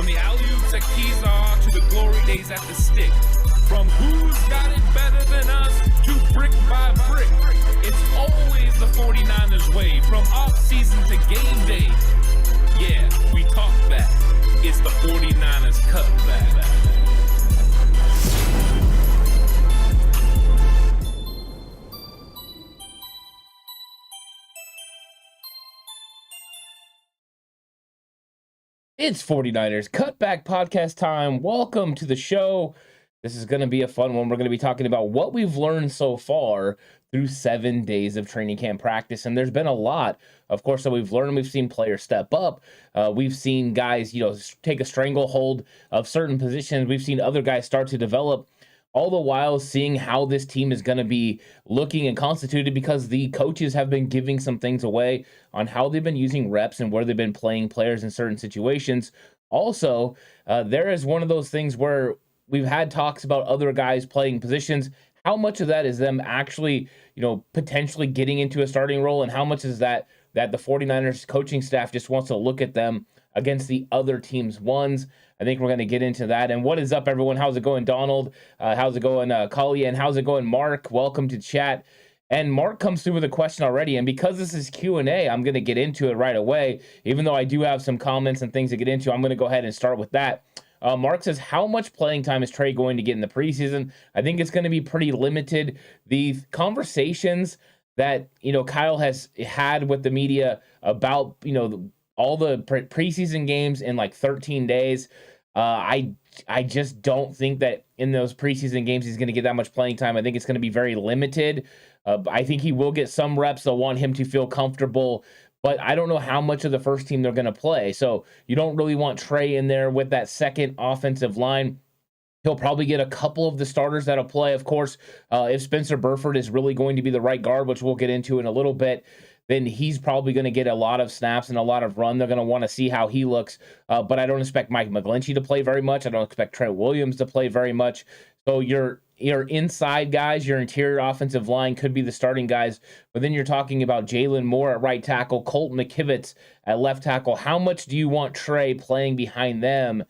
From the alley-oops at Kezar to the glory days at the stick. From who's got it better than us to brick by brick. It's always the 49ers way. From off-season to game day. Yeah, we talk back. It's the 49ers Cutback. It's 49ers Cutback Podcast time. Welcome to the show. This is going to be a fun one. We're going to be talking about what we've learned so far through 7 days of training camp practice. And there's been a lot, of course, that we've learned. We've seen players step up. We've seen guys, take a stranglehold of certain positions. We've seen other guys start to develop, all the while seeing how this team is going to be looking and constituted, because the coaches have been giving some things away on how they've been using reps and where they've been playing players in certain situations. Also, there is one of those things where we've had talks about other guys playing positions. How much of that is them actually, potentially getting into a starting role, and how much is that the 49ers coaching staff just wants to look at them against the other team's ones? I think we're going to get into that. And what is up, everyone? How's it going, Donald? How's it going, Cully? And how's it going, Mark? Welcome to chat. And Mark comes through with a question already. And because this is Q&A, I'm going to get into it right away. Even though I do have some comments and things to get into, I'm going to go ahead and start with that. Mark says, how much playing time is Trey going to get in the preseason? I think it's going to be pretty limited. The conversations that, Kyle has had with the media about, all the preseason games in like 13 days. I just don't think that in those preseason games he's going to get that much playing time. I think it's going to be very limited. I think he will get some reps. They'll want him to feel comfortable, but I don't know how much of the first team they're going to play. So you don't really want Trey in there with that second offensive line. He'll probably get a couple of the starters that'll play. Of course, if Spencer Burford is really going to be the right guard, which we'll get into in a little bit, then he's probably going to get a lot of snaps and a lot of run. They're going to want to see how he looks. But I don't expect Mike McGlinchey to play very much. I don't expect Trent Williams to play very much. So your inside guys, your interior offensive line could be the starting guys. But then you're talking about Jalen Moore at right tackle, Colt McKivitz at left tackle. How much do you want Trey playing behind them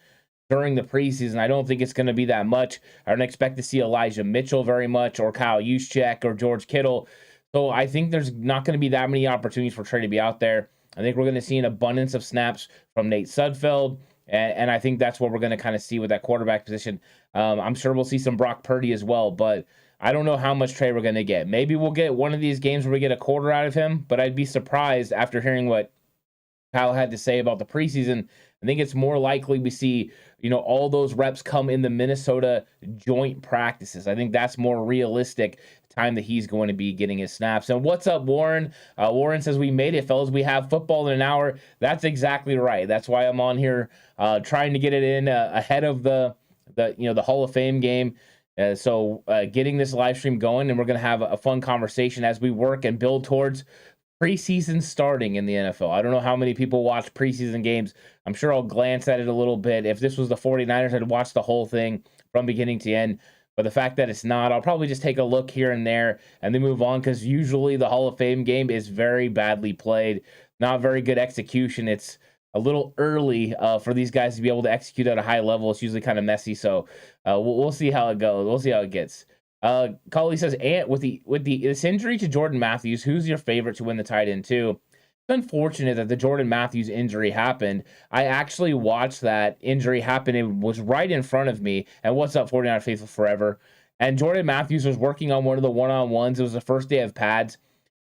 during the preseason? I don't think it's going to be that much. I don't expect to see Elijah Mitchell very much, or Kyle Juszczyk, or George Kittle. So I think there's not going to be that many opportunities for Trey to be out there. I think we're going to see an abundance of snaps from Nate Sudfeld, and I think that's what we're going to kind of see with that quarterback position. I'm sure we'll see some Brock Purdy as well, but I don't know how much Trey we're going to get. Maybe we'll get one of these games where we get a quarter out of him, but I'd be surprised after hearing what Kyle had to say about the preseason. I think it's more likely we see, all those reps come in the Minnesota joint practices. I think that's more realistic time that he's going to be getting his snaps. And what's up, Warren? Warren says, we made it, fellas. We have football in an hour. That's exactly right. That's why I'm on here trying to get it in ahead of the Hall of Fame game. So getting this live stream going, and we're going to have a fun conversation as we work and build towards preseason starting in the NFL. I don't know how many people watch preseason games. I'm sure I'll glance at it a little bit. If this was the 49ers, I'd watch the whole thing from beginning to end. But the fact that it's not, I'll probably just take a look here and there and then move on, because usually the Hall of Fame game is very badly played. Not very good execution. It's a little early for these guys to be able to execute at a high level. It's usually kind of messy. So we'll see how it goes. We'll see how it gets. Collie says, and with this injury to Jordan Matthews, who's your favorite to win the tight end too? It's unfortunate that the Jordan Matthews injury happened. I actually watched that injury happen. It was right in front of me. And what's up, 49 Faithful Forever? And Jordan Matthews was working on one of the one-on-ones. It was the first day of pads.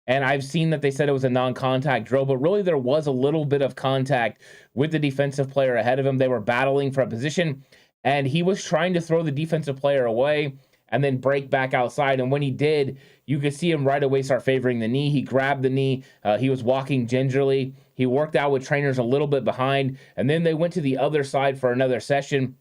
And I've seen that they said it was a non-contact drill, but really there was a little bit of contact with the defensive player ahead of him. They were battling for a position, and he was trying to throw the defensive player away and then break back outside. And when he did, you could see him right away start favoring the knee. He grabbed the knee. He was walking gingerly. He worked out with trainers a little bit behind, and then they went to the other side for another session.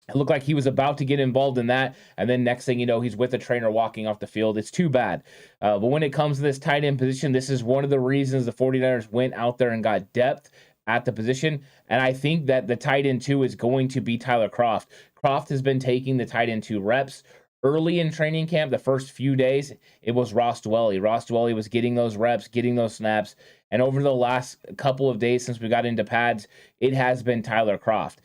It looked like he was about to get involved in that, and then next thing you know, he's with a trainer walking off the field. It's too bad. But when it comes to this tight end position, this is one of the reasons the 49ers went out there and got depth at the position. And I think that the tight end 2 is going to be Tyler Kroft. Kroft has been taking the tight end 2 reps. Early in training camp, the first few days, it was Ross Dwelley. Ross Dwelley was getting those reps, getting those snaps. And over the last couple of days since we got into pads, it has been Tyler Kroft.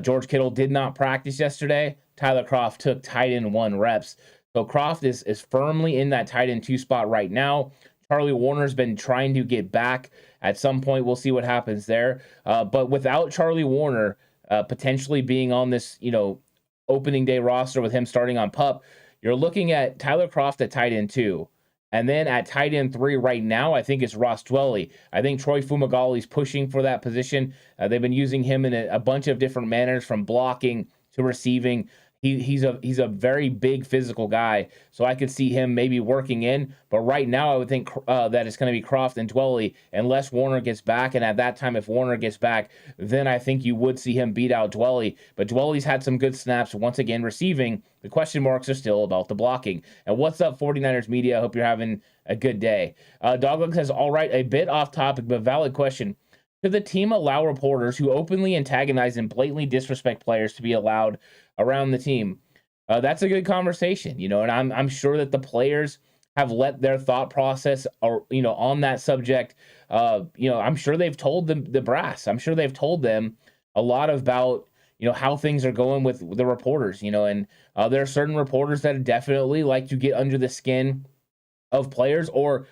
George Kittle did not practice yesterday. Tyler Kroft took tight end 1 reps. So Kroft is firmly in that tight end 2 spot right now. Charlie Warner's been trying to get back. At some point, we'll see what happens there. But without Charlie Warner potentially being on this, opening day roster with him starting on PUP, you're looking at Tyler Kroft at tight end 2. And then at tight end 3 right now, I think it's Ross Dwelley. I think Troy Fumagalli's pushing for that position. They've been using him in a bunch of different manners, from blocking to receiving. He's a very big physical guy, so I could see him maybe working in. But right now, I would think that it's going to be Kroft and Dwelley unless Warner gets back. And at that time, if Warner gets back, then I think you would see him beat out Dwelley. But Dwelley's had some good snaps once again receiving. The question marks are still about the blocking. And what's up, 49ers media? I hope you're having a good day. Dogleg says, all right, a bit off topic, but valid question. Should the team allow reporters who openly antagonize and blatantly disrespect players to be allowed around the team? That's a good conversation, and I'm sure that the players have let their thought process, or on that subject. I'm sure they've told the brass. I'm sure they've told them a lot about how things are going with the reporters. And there are certain reporters that definitely like to get under the skin of players, or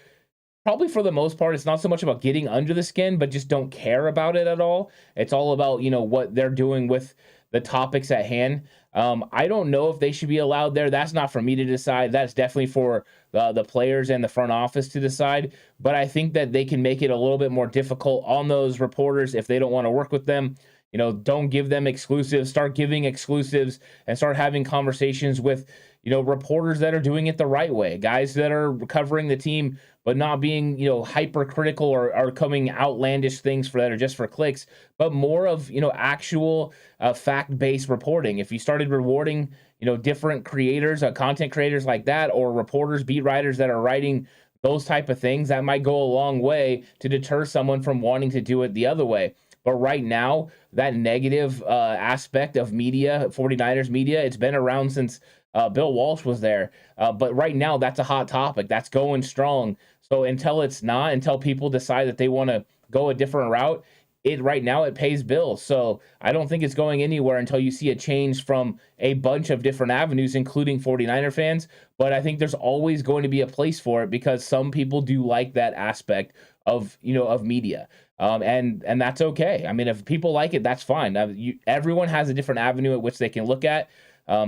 probably for the most part, it's not so much about getting under the skin, but just don't care about it at all. It's all about, what they're doing with the topics at hand. I don't know if they should be allowed there. That's not for me to decide. That's definitely for the players and the front office to decide. But I think that they can make it a little bit more difficult on those reporters if they don't want to work with them. Don't give them exclusives. Start giving exclusives and start having conversations with, reporters that are doing it the right way. Guys that are covering the team, but not being, hypercritical or coming outlandish things that are just for clicks, but more of, actual fact-based reporting. If you started rewarding, different creators, content creators like that, or reporters, beat writers that are writing those type of things, that might go a long way to deter someone from wanting to do it the other way. But right now, that negative aspect of media, 49ers media, it's been around since Bill Walsh was there. But right now, that's a hot topic. That's going strong. So until people decide that they want to go a different route, right now it pays bills. So I don't think it's going anywhere until you see a change from a bunch of different avenues, including 49er fans. But I think there's always going to be a place for it, because some people do like that aspect of media. And that's okay. I mean, if people like it, that's fine. Everyone has a different avenue at which they can look at.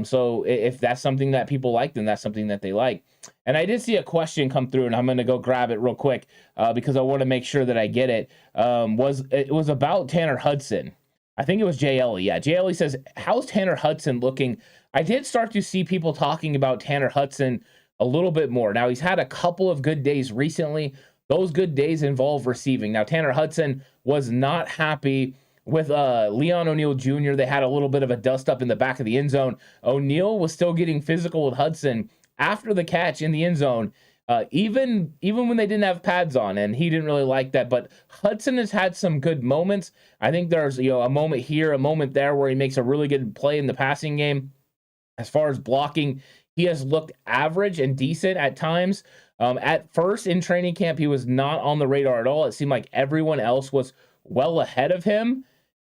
So if that's something that people like, then that's something that they like. And I did see a question come through, and I'm going to go grab it real quick because I want to make sure that I get it. It was about Tanner Hudson. I think it was Jay Ellie. Yeah, Jay Ellie says, how's Tanner Hudson looking? I did start to see people talking about Tanner Hudson a little bit more. Now, he's had a couple of good days recently. Those good days involve receiving. Now, Tanner Hudson was not happy with Leon O'Neal Jr. They had a little bit of a dust up in the back of the end zone. O'Neal was still getting physical with Hudson after the catch in the end zone, even when they didn't have pads on, and he didn't really like that. But Hudson has had some good moments. I think there's a moment here, a moment there where he makes a really good play in the passing game. As far as blocking, he has looked average and decent at times. At first in training camp, he was not on the radar at all. It seemed like everyone else was well ahead of him.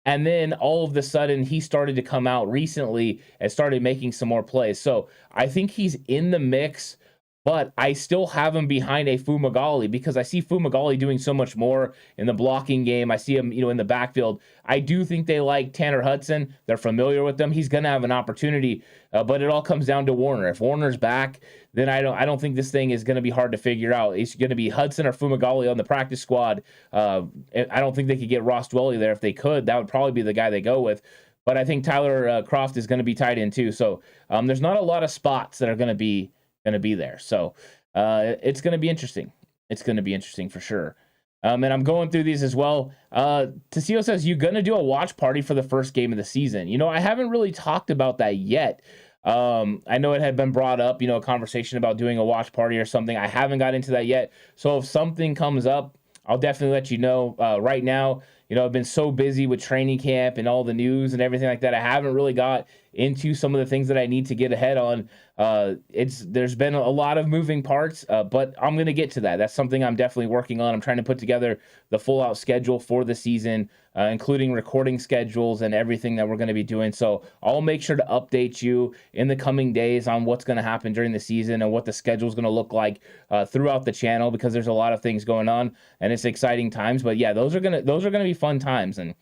And then all of a sudden, he started to come out recently and started making some more plays. So I think he's in the mix, but I still have him behind a Fumagalli because I see Fumagalli doing so much more in the blocking game. I see him, in the backfield. I do think they like Tanner Hudson. They're familiar with him. He's going to have an opportunity, but it all comes down to Warner. If Warner's back, then I don't think this thing is going to be hard to figure out. It's going to be Hudson or Fumagalli on the practice squad. I don't think they could get Ross Dwelley there. If they could, that would probably be the guy they go with. But I think Tyler Kroft is going to be tight end too. So there's not a lot of spots that are going to be there. So it's going to be interesting. It's going to be interesting for sure. And I'm going through these as well. Tasio says, you going to do a watch party for the first game of the season? I haven't really talked about that yet. I know it had been brought up, a conversation about doing a watch party or something. I haven't got into that yet. So if something comes up, I'll definitely let you know. Right now, I've been so busy with training camp and all the news and everything like that. I haven't really got into some of the things that I need to get ahead on. There's been a lot of moving parts, but I'm going to get to that. That's something I'm definitely working on. I'm trying to put together the full out schedule for the season, including recording schedules and everything that we're going to be doing. So I'll make sure to update you in the coming days on what's going to happen during the season and what the schedule is going to look like throughout the channel, because there's a lot of things going on and it's exciting times. But yeah, those are gonna be fun times, and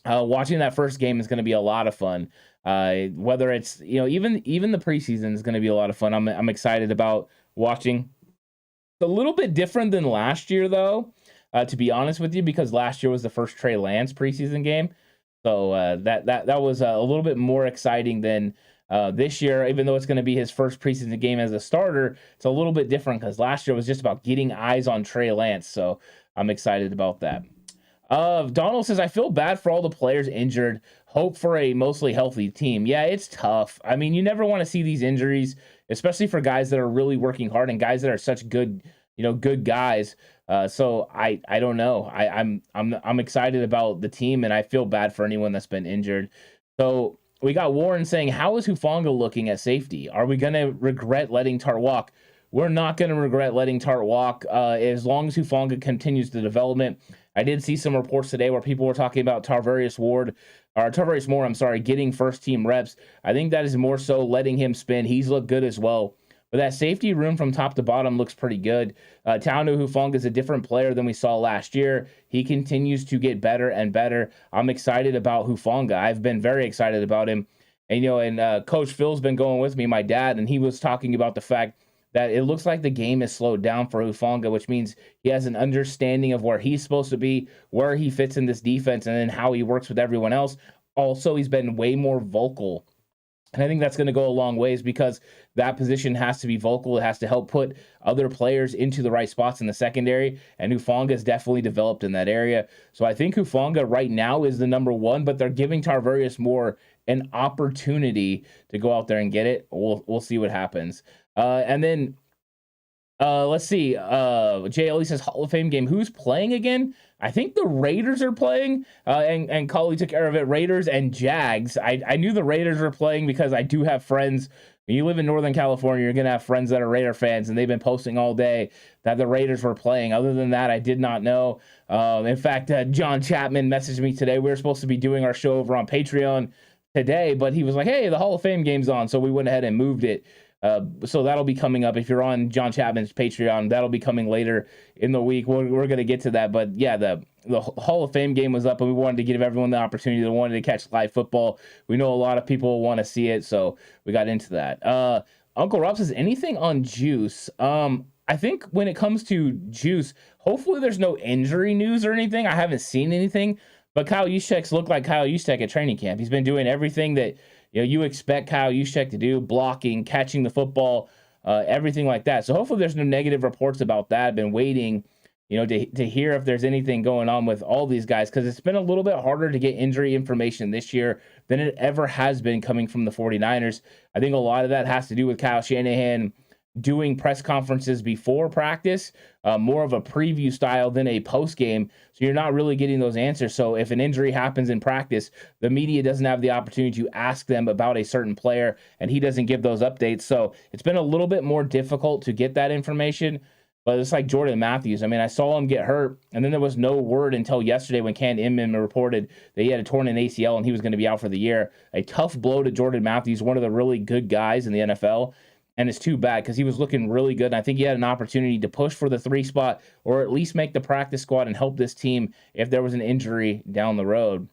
watching that first game is going to be a lot of fun. Whether it's, even the preseason is going to be a lot of fun. I'm excited about watching. It's a little bit different than last year, though, to be honest with you, because last year was the first Trey Lance preseason game. So that was a little bit more exciting than this year, even though it's going to be his first preseason game as a starter. It's a little bit different because last year was just about getting eyes on Trey Lance. So I'm excited about that. Donald says, I feel bad for all the players injured. Hope for a mostly healthy team. Yeah, it's tough. I mean, you never want to see these injuries, especially for guys that are really working hard and guys that are such good guys. So I don't know. I'm excited about the team, and I feel bad for anyone that's been injured. So we got Warren saying, how is Hufanga looking at safety? Are we going to regret letting Tart walk? We're not going to regret letting Tart walk as long as Hufanga continues the development. I did see some reports today where people were talking about Tarvarius Moore, getting first team reps. I think that is more so letting him spin. He's looked good as well. But that safety room from top to bottom looks pretty good. Taonu Hufanga is a different player than we saw last year. He continues to get better and better. I'm excited about Hufanga. I've been very excited about him. And, Coach Phil's been going with me, my dad, and he was talking about the fact that it looks like the game is slowed down for Hufanga, which means he has an understanding of where he's supposed to be, where he fits in this defense, and then how he works with everyone else. Also, he's been way more vocal. And I think that's going to go a long ways, because that position has to be vocal. It has to help put other players into the right spots in the secondary. And Hufanga has definitely developed in that area. So I think Hufanga right now is the number one, but they're giving Tarvarius Moore an opportunity to go out there and get it. We'll see what happens. And then let's see. JLE says Hall of Fame game. Who's playing again? I think the Raiders are playing. And Collie took care of it. Raiders and Jags. I knew the Raiders were playing because I do have friends. When you live in Northern California, you're gonna have friends that are Raider fans, and they've been posting all day that the Raiders were playing. Other than that, I did not know. In fact, John Chapman messaged me today. We were supposed to be doing our show over on Patreon today, but he was like, "Hey, the Hall of Fame game's on," so we went ahead and moved it. So that'll be coming up. If you're on John Chapman's Patreon, that'll be coming later in the week. We're going to get to that. But yeah, the Hall of Fame game was up, and we wanted to give everyone the opportunity that wanted to catch live football. We know a lot of people want to see it, so we got into that. Uncle Rob says, anything on Juice? I think when it comes to Juice, hopefully there's no injury news or anything. I haven't seen anything, but Kyle Juszczyk's looked like Kyle Juszczyk at training camp. He's been doing everything that you expect Kyle Juszczyk to do, blocking, catching the football, everything like that. So hopefully there's no negative reports about that. I've been waiting, to hear if there's anything going on with all these guys, because it's been a little bit harder to get injury information this year than it ever has been coming from the 49ers. I think a lot of that has to do with Kyle Shanahan doing press conferences before practice, more of a preview style than a post game. So you're not really getting those answers. So if an injury happens in practice, the media doesn't have the opportunity to ask them about a certain player, and he doesn't give those updates. So it's been a little bit more difficult to get that information. But it's like Jordan Matthews. I mean, I saw him get hurt, and then there was no word until yesterday when Ken Inman reported that he had a torn an ACL and he was going to be out for the year. A tough blow to Jordan Matthews, one of the really good guys in the NFL. And it's too bad because he was looking really good. And I think he had an opportunity to push for the 3 spot, or at least make the practice squad and help this team if there was an injury down the road.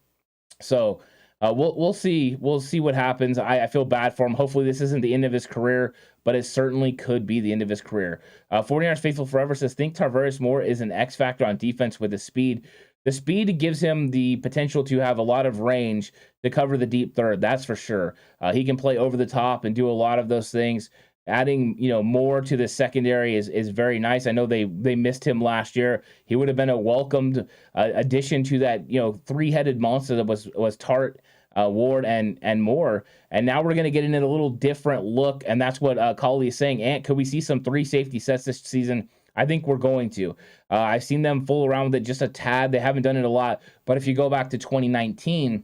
So we'll see. We'll see what happens. I feel bad for him. Hopefully this isn't the end of his career, but it certainly could be the end of his career. 49ers Faithful Forever says, think Tarvarius Moore is an X factor on defense with his speed. The speed gives him the potential to have a lot of range to cover the deep third. That's for sure. He can play over the top and do a lot of those things. Adding, more to the secondary is very nice. I know they missed him last year. He would have been a welcomed addition to that, 3-headed monster that was Tart, Ward, and Moore. And now we're going to get in a little different look, and that's what Collie is saying. Ant, could we see some 3 safety sets this season? I think we're going to. I've seen them fool around with it just a tad. They haven't done it a lot. But if you go back to 2019,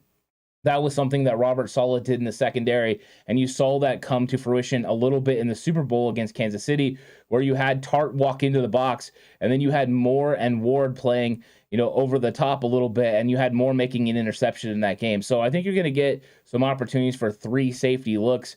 That was something that Robert Saleh did in the secondary, and you saw that come to fruition a little bit in the Super Bowl against Kansas City, where you had Tart walk into the box, and then you had Moore and Ward playing, over the top a little bit, and you had Moore making an interception in that game. So I think you're going to get some opportunities for 3 safety looks.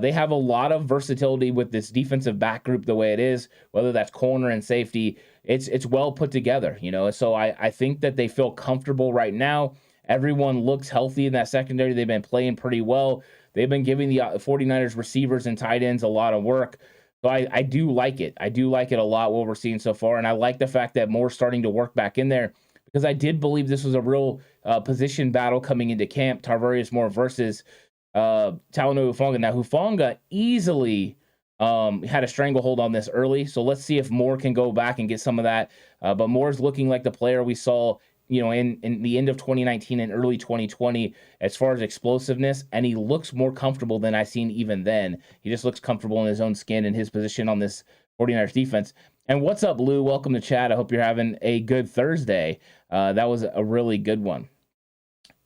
They have a lot of versatility with this defensive back group the way it is, whether that's corner and safety. It's well put together, So I think that they feel comfortable right now. Everyone looks healthy in that secondary. They've been playing pretty well. They've been giving the 49ers receivers and tight ends a lot of work. So I do like it. I do like it a lot, what we're seeing so far. And I like the fact that Moore's starting to work back in there, because I did believe this was a real position battle coming into camp. Tarvarius Moore versus Talanoa Hufanga. Now, Hufanga easily had a stranglehold on this early. So let's see if Moore can go back and get some of that. But Moore's looking like the player we saw in the end of 2019 and early 2020 as far as explosiveness, and he looks more comfortable than I've seen even then. He just looks comfortable in his own skin and his position on this 49ers defense. And what's up, Lou? Welcome to chat. I hope you're having a good Thursday. That was a really good one.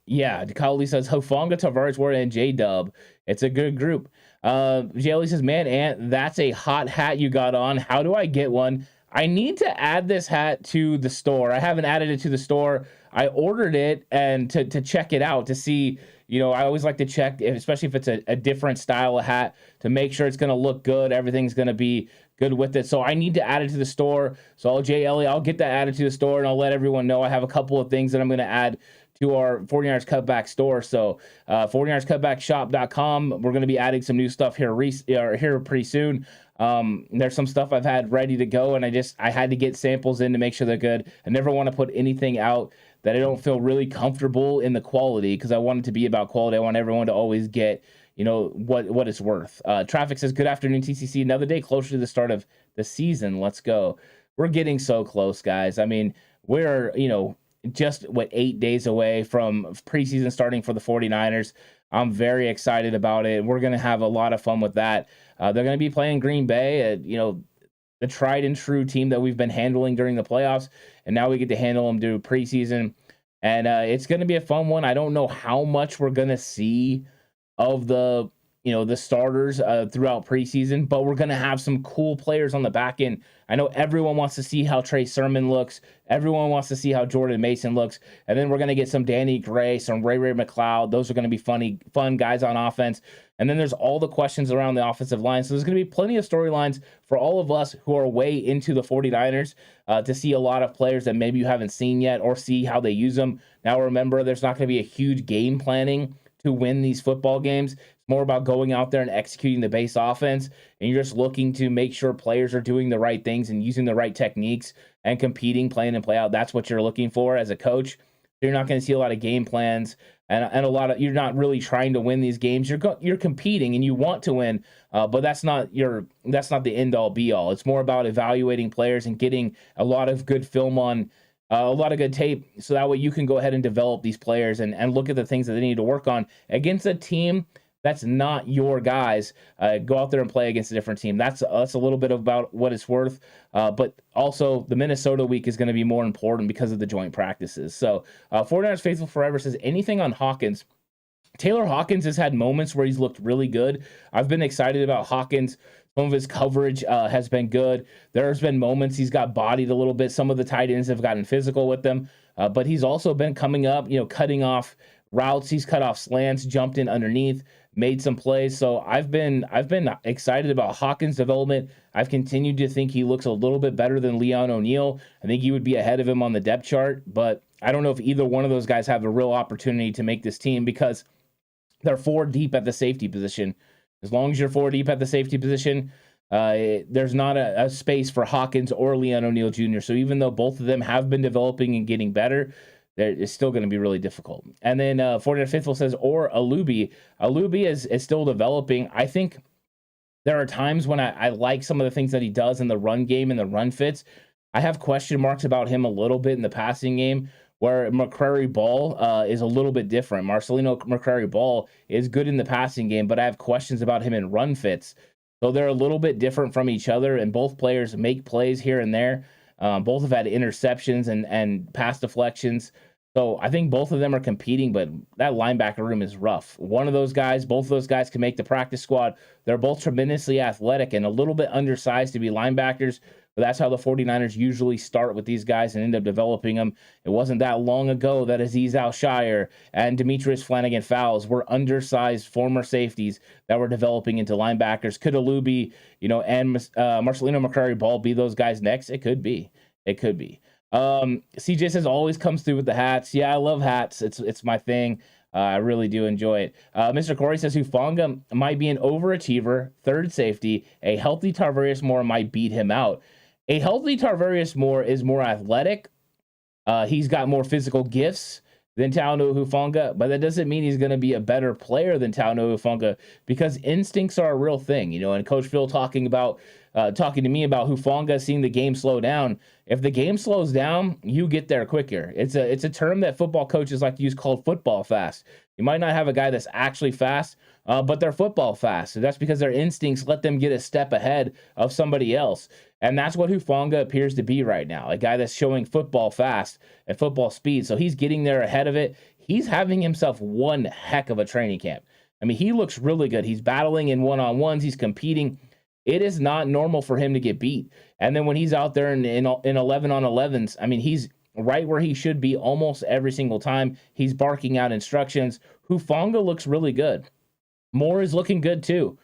Yeah, Kyle Lee says Hufanga, Tavares, Ward, and J-Dub. It's a good group. J. says, man, Ant, that's a hot hat you got on. How do I get one? I need to add this hat to the store. I haven't added it to the store. I ordered it and to check it out to see, I always like to check, especially if it's a different style of hat, to make sure it's going to look good. Everything's going to be good with it. So I need to add it to the store. So I'll get that added to the store, and I'll let everyone know. I have a couple of things that I'm going to add to our 49ers Cutback store. So 49erscutbackshop.com. We're going to be adding some new stuff here pretty soon. There's some stuff I've had ready to go, and I had to get samples in to make sure they're good. I never want to put anything out that I don't feel really comfortable in the quality, because I want it to be about quality. I want everyone to always get, what it's worth. Traffic says, good afternoon, TCC. Another day closer to the start of the season. Let's go. We're getting so close, guys. I mean, we're, just 8 days away from preseason starting for the 49ers. I'm very excited about it. We're going to have a lot of fun with that. They're going to be playing Green Bay, the tried and true team that we've been handling during the playoffs, and now we get to handle them through preseason. And it's going to be a fun one. I don't know how much we're going to see of the starters throughout preseason, but we're going to have some cool players on the back end. I know everyone wants to see how Trey Sermon looks. Everyone wants to see how Jordan Mason looks. And then we're going to get some Danny Gray, some Ray McLeod. Those are going to be fun guys on offense. And then there's all the questions around the offensive line. So there's going to be plenty of storylines for all of us who are way into the 49ers to see a lot of players that maybe you haven't seen yet, or see how they use them. Now, remember, there's not going to be a huge game planning to win these football games. More about going out there and executing the base offense, and you're just looking to make sure players are doing the right things and using the right techniques and competing, playing and play out. That's what you're looking for as a coach. You're not going to see a lot of game plans and a lot of, you're not really trying to win these games. You're competing and you want to win, but that's not the end all be all. It's more about evaluating players and getting a lot of good film on a lot of good tape, so that way you can go ahead and develop these players and look at the things that they need to work on against a team that's not your guys. Go out there and play against a different team. That's a little bit about what it's worth. But also the Minnesota week is going to be more important because of the joint practices. So 49ers Faithful Forever says, anything on Hawkins? Taylor Hawkins has had moments where he's looked really good. I've been excited about Hawkins. Some of his coverage has been good. There's been moments he's got bodied a little bit. Some of the tight ends have gotten physical with them. But he's also been coming up, cutting off routes. He's cut off slants, jumped in underneath, made some plays. So I've been excited about Hawkins' development. I've continued to think he looks a little bit better than Leon O'Neal. I think he would be ahead of him on the depth chart, but I don't know if either one of those guys have a real opportunity to make this team, because they're 4 deep at the safety position. As long as you're 4 deep at the safety position, there's not a space for Hawkins or Leon O'Neal Jr. So even though both of them have been developing and getting better, it's still going to be really difficult. And then 49 Faithful says, or Alubi. Alubi is still developing. I think there are times when I like some of the things that he does in the run game and the run fits. I have question marks about him a little bit in the passing game, where McCrary Ball is a little bit different. Marcelino McCrary Ball is good in the passing game, but I have questions about him in run fits. So they're a little bit different from each other, and both players make plays here and there. Both have had interceptions and pass deflections. So I think both of them are competing, but that linebacker room is rough. One of those guys, both of those guys can make the practice squad. They're both tremendously athletic and a little bit undersized to be linebackers. But that's how the 49ers usually start with these guys and end up developing them. It wasn't that long ago that Azeez Al-Shire and Demetrius Flanagan-Fowles were undersized former safeties that were developing into linebackers. Could Alubi, and Marcelino McCrary-Ball be those guys next? It could be. It could be. CJ says always comes through with the hats. Yeah, I love hats. It's my thing. I really do enjoy it. Mr. Corey says Hufanga might be an overachiever, third safety. A healthy Tarvarius Moore might beat him out. A healthy Tarvarius Moore is more athletic. He's got more physical gifts than Talanoa Hufanga, but that doesn't mean he's going to be a better player than Talanoa Hufanga, because instincts are a real thing, and Coach Phil talking to me about Hufanga seeing the game slow down. If the game slows down, you get there quicker. It's a term that football coaches like to use called football fast. You might not have a guy that's actually fast, but they're football fast. So that's because their instincts let them get a step ahead of somebody else. And that's what Hufanga appears to be right now, a guy that's showing football fast and football speed. So he's getting there ahead of it. He's having himself one heck of a training camp. I mean, he looks really good. He's battling in one-on-ones. He's competing. It is not normal for him to get beat. And then when he's out there in 11-on-11s, I mean, he's right where he should be almost every single time. He's barking out instructions. Hufanga looks really good. Moore is looking good too.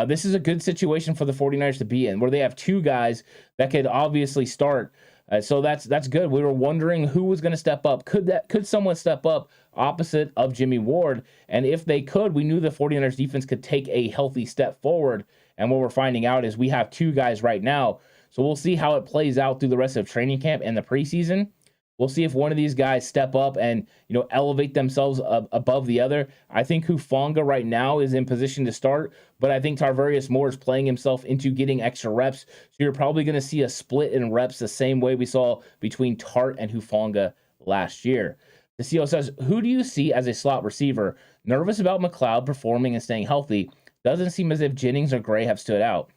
This is a good situation for the 49ers to be in, where they have two guys that could obviously start. So that's good. We were wondering who was going to step up. Could someone step up opposite of Jimmy Ward? And if they could, we knew the 49ers defense could take a healthy step forward. And what we're finding out is we have two guys right now. So we'll see how it plays out through the rest of training camp and the preseason. We'll see if one of these guys step up and, elevate themselves above the other. I think Hufanga right now is in position to start, but I think Tarvarius Moore is playing himself into getting extra reps. So you're probably going to see a split in reps the same way we saw between Tart and Hufanga last year. The CEO says, who do you see as a slot receiver? Nervous about McLeod performing and staying healthy. Doesn't seem as if Jennings or Gray have stood out.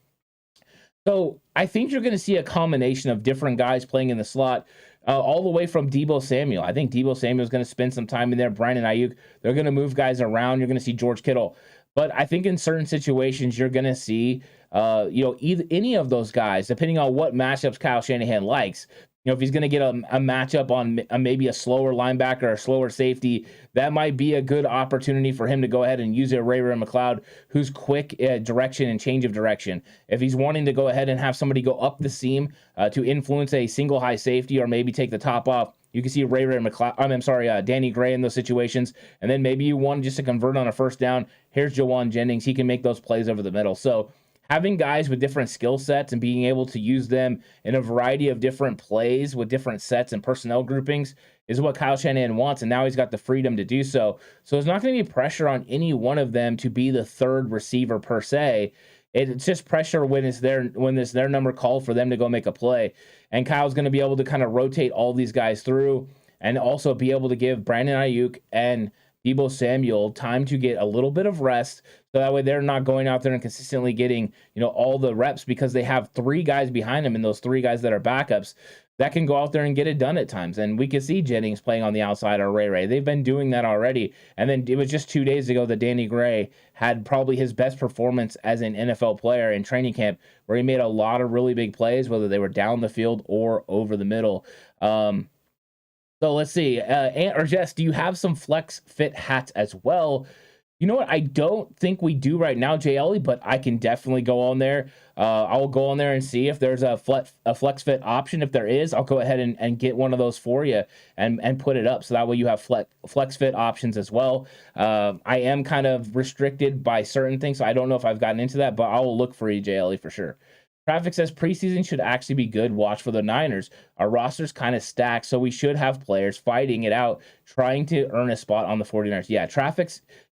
So I think you're going to see a combination of different guys playing in the slot, all the way from Deebo Samuel. I think Deebo Samuel is going to spend some time in there. Brandon Ayuk, they're going to move guys around. You're going to see George Kittle. But I think in certain situations, you're going to see, either any of those guys, depending on what matchups Kyle Shanahan likes. If he's going to get a matchup on maybe a slower linebacker or a slower safety, that might be a good opportunity for him to go ahead and use a Ray McLeod, who's quick direction and change of direction. If he's wanting to go ahead and have somebody go up the seam to influence a single high safety or maybe take the top off, you can see Danny Gray in those situations. And then maybe you want just to convert on a first down. Here's Jawan Jennings. He can make those plays over the middle. So having guys with different skill sets and being able to use them in a variety of different plays with different sets and personnel groupings is what Kyle Shanahan wants, and now he's got the freedom to do so. So there's not going to be pressure on any one of them to be the third receiver per se. It's just pressure when it's their number called for them to go make a play. And Kyle's going to be able to kind of rotate all these guys through and also be able to give Brandon Ayuk and Deebo Samuel time to get a little bit of rest, so that way they're not going out there and consistently getting, all the reps, because they have three guys behind them, and those three guys that are backups that can go out there and get it done at times. And we can see Jennings playing on the outside, or Ray. They've been doing that already. And then it was just 2 days ago that Danny Gray had probably his best performance as an NFL player in training camp, where he made a lot of really big plays, whether they were down the field or over the middle. So let's see. Ant or Jess, do you have some flex fit hats as well? You know what? I don't think we do right now, JLE, but I can definitely go on there. I'll go on there and see if there's a flex fit option. If there is, I'll go ahead and get one of those for you and put it up. So that way you have flex fit options as well. I am kind of restricted by certain things, so I don't know if I've gotten into that, but I'll look for you, JLE, for sure. Traffic says preseason should actually be good. Watch for the Niners. Our roster's kind of stacked, so we should have players fighting it out, trying to earn a spot on the 49ers. Yeah,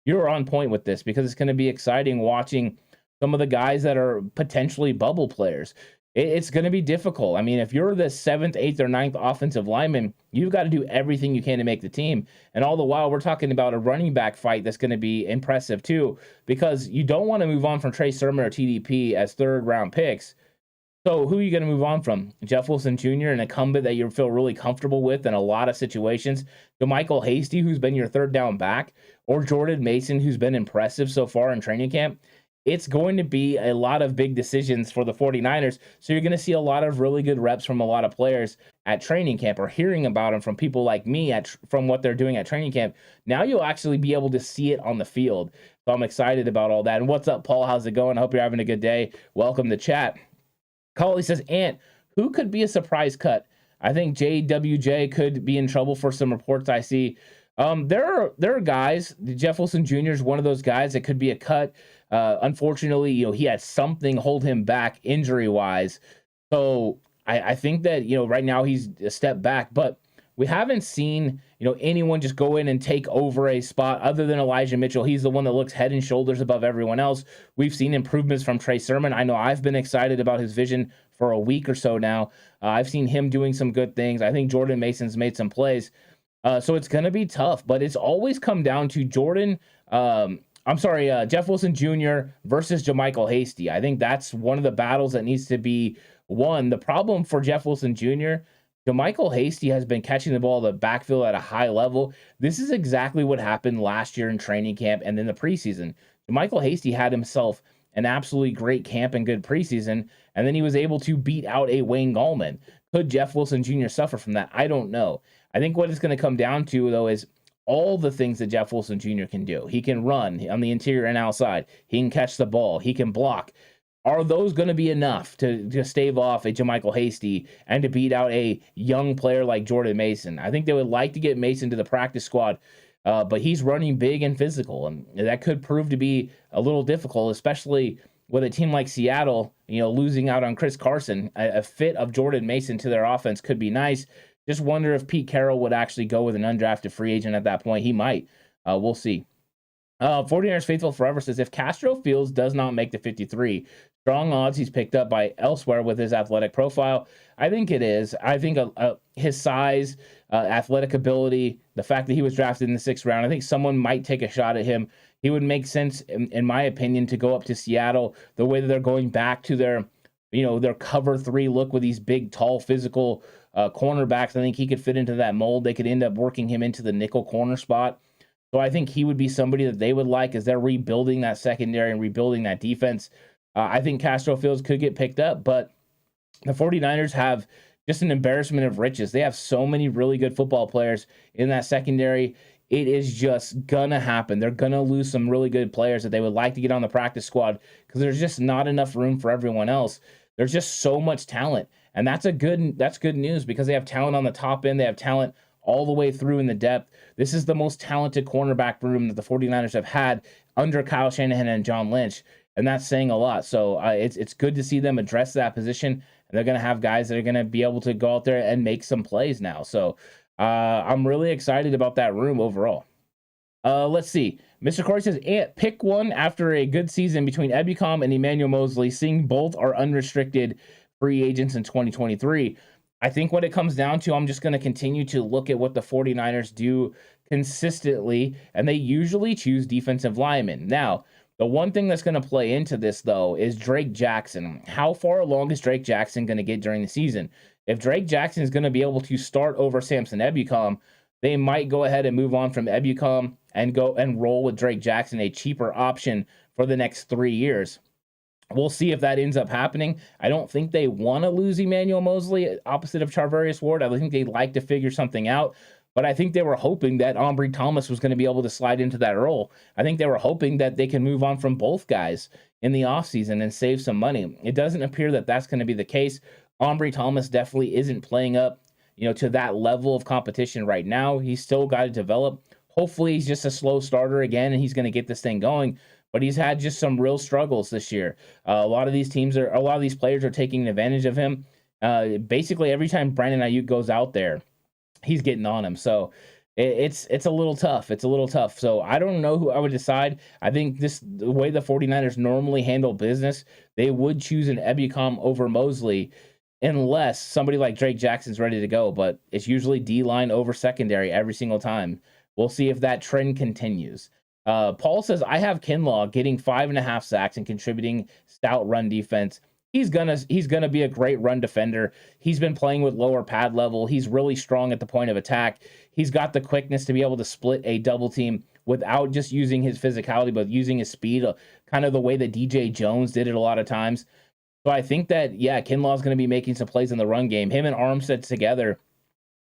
you're on point with this, because it's going to be exciting watching some of the guys that are potentially bubble players. It's going to be difficult. I mean, if you're the 7th, 8th, or 9th offensive lineman, you've got to do everything you can to make the team. And all the while, we're talking about a running back fight that's going to be impressive too, because you don't want to move on from Trey Sermon or TDP as third-round picks. So who are you going to move on from? Jeff Wilson Jr., an incumbent that you feel really comfortable with in a lot of situations, to Michael Hasty, who's been your third down back, or Jordan Mason, who's been impressive so far in training camp. It's going to be a lot of big decisions for the 49ers. So you're going to see a lot of really good reps from a lot of players at training camp, or hearing about them from people like me from what they're doing at training camp. Now you'll actually be able to see it on the field. So I'm excited about all that. And what's up, Paul? How's it going? I hope you're having a good day. Welcome to chat. Coley says, Ant, who could be a surprise cut? I think JWJ could be in trouble for some reports I see. There are guys. Jeff Wilson Jr. is one of those guys that could be a cut. Unfortunately, he had something hold him back injury-wise. So I think that, right now he's a step back. But we haven't seen, anyone just go in and take over a spot other than Elijah Mitchell. He's the one that looks head and shoulders above everyone else. We've seen improvements from Trey Sermon. I know I've been excited about his vision for a week or so now. I've seen him doing some good things. I think Jordan Mason's made some plays. So it's going to be tough, but it's always come down to Jeff Wilson Jr. versus JaMycal Hasty. I think that's one of the battles that needs to be won. The problem for Jeff Wilson Jr., JaMycal Hasty has been catching the ball in the backfield at a high level. This is exactly what happened last year in training camp and then the preseason. JaMycal Hasty had himself an absolutely great camp and good preseason, and then he was able to beat out a Wayne Gallman. Could Jeff Wilson Jr. suffer from that? I don't know. I think what it's going to come down to, though, is all the things that Jeff Wilson Jr. can do. He can run on the interior and outside. He can catch the ball. He can block. Are those going to be enough to stave off a JaMycal Hasty and to beat out a young player like Jordan Mason? I think they would like to get Mason to the practice squad, but he's running big and physical, and that could prove to be a little difficult, especially with a team like Seattle, losing out on Chris Carson. A fit of Jordan Mason to their offense could be nice. Just wonder if Pete Carroll would actually go with an undrafted free agent at that point. He might. We'll see. 49ers Faithful Forever says, if Castro Fields does not make the 53, strong odds he's picked up by elsewhere with his athletic profile. I think it is. I think his size, athletic ability, the fact that he was drafted in the 6th round, I think someone might take a shot at him. He would make sense, in my opinion, to go up to Seattle the way that they're going back to their cover 3 look with these big, tall, physical cornerbacks. I think he could fit into that mold. They could end up working him into the nickel corner spot. So I think he would be somebody that they would like as they're rebuilding that secondary and rebuilding that defense. I think Castro Fields could get picked up, but the 49ers have just an embarrassment of riches. They have so many really good football players in that secondary. It is just going to happen. They're going to lose some really good players that they would like to get on the practice squad because there's just not enough room for everyone else. There's just so much talent, and that's good news because they have talent on the top end. They have talent all the way through in the depth. This is the most talented cornerback room that the 49ers have had under Kyle Shanahan and John Lynch, and that's saying a lot. So it's good to see them address that position, and they're going to have guys that are going to be able to go out there and make some plays now. So I'm really excited about that room overall. Let's see. Mr. Corey says, pick one after a good season between Ebukam and Emmanuel Mosley, seeing both are unrestricted free agents in 2023. I think what it comes down to, I'm just going to continue to look at what the 49ers do consistently, and they usually choose defensive linemen. Now, the one thing that's going to play into this, though, is Drake Jackson. How far along is Drake Jackson going to get during the season? If Drake Jackson is going to be able to start over Samson Ebukam, they might go ahead and move on from Ebukam and go and roll with Drake Jackson, a cheaper option for the next 3 years. We'll see if that ends up happening. I don't think they want to lose Emmanuel Mosley opposite of Charvarius Ward. I think they'd like to figure something out. But I think they were hoping that Ambry Thomas was going to be able to slide into that role. I think they were hoping that they can move on from both guys in the offseason and save some money. It doesn't appear that that's going to be the case. Ambry Thomas definitely isn't playing up, to that level of competition right now. He's still got to develop. Hopefully he's just a slow starter again and he's going to get this thing going. But he's had just some real struggles this year. A lot of these players are taking advantage of him. Basically, every time Brandon Ayuk goes out there, he's getting on him. So it's a little tough. It's a little tough. So I don't know who I would decide. I think the way the 49ers normally handle business, they would choose an Ebukam over Mosley unless somebody like Drake Jackson's ready to go. But it's usually D-line over secondary every single time. We'll see if that trend continues. Paul says, I have Kinlaw getting 5.5 sacks and contributing stout run defense he's gonna be a great run defender. He's been playing with lower pad level. He's really strong at the point of attack. He's got the quickness to be able to split a double team without just using his physicality, but using his speed, kind of the way that DJ Jones did it a lot of times. So I think that, yeah, Kinlaw's going to be making some plays in the run game. Him and Armstead together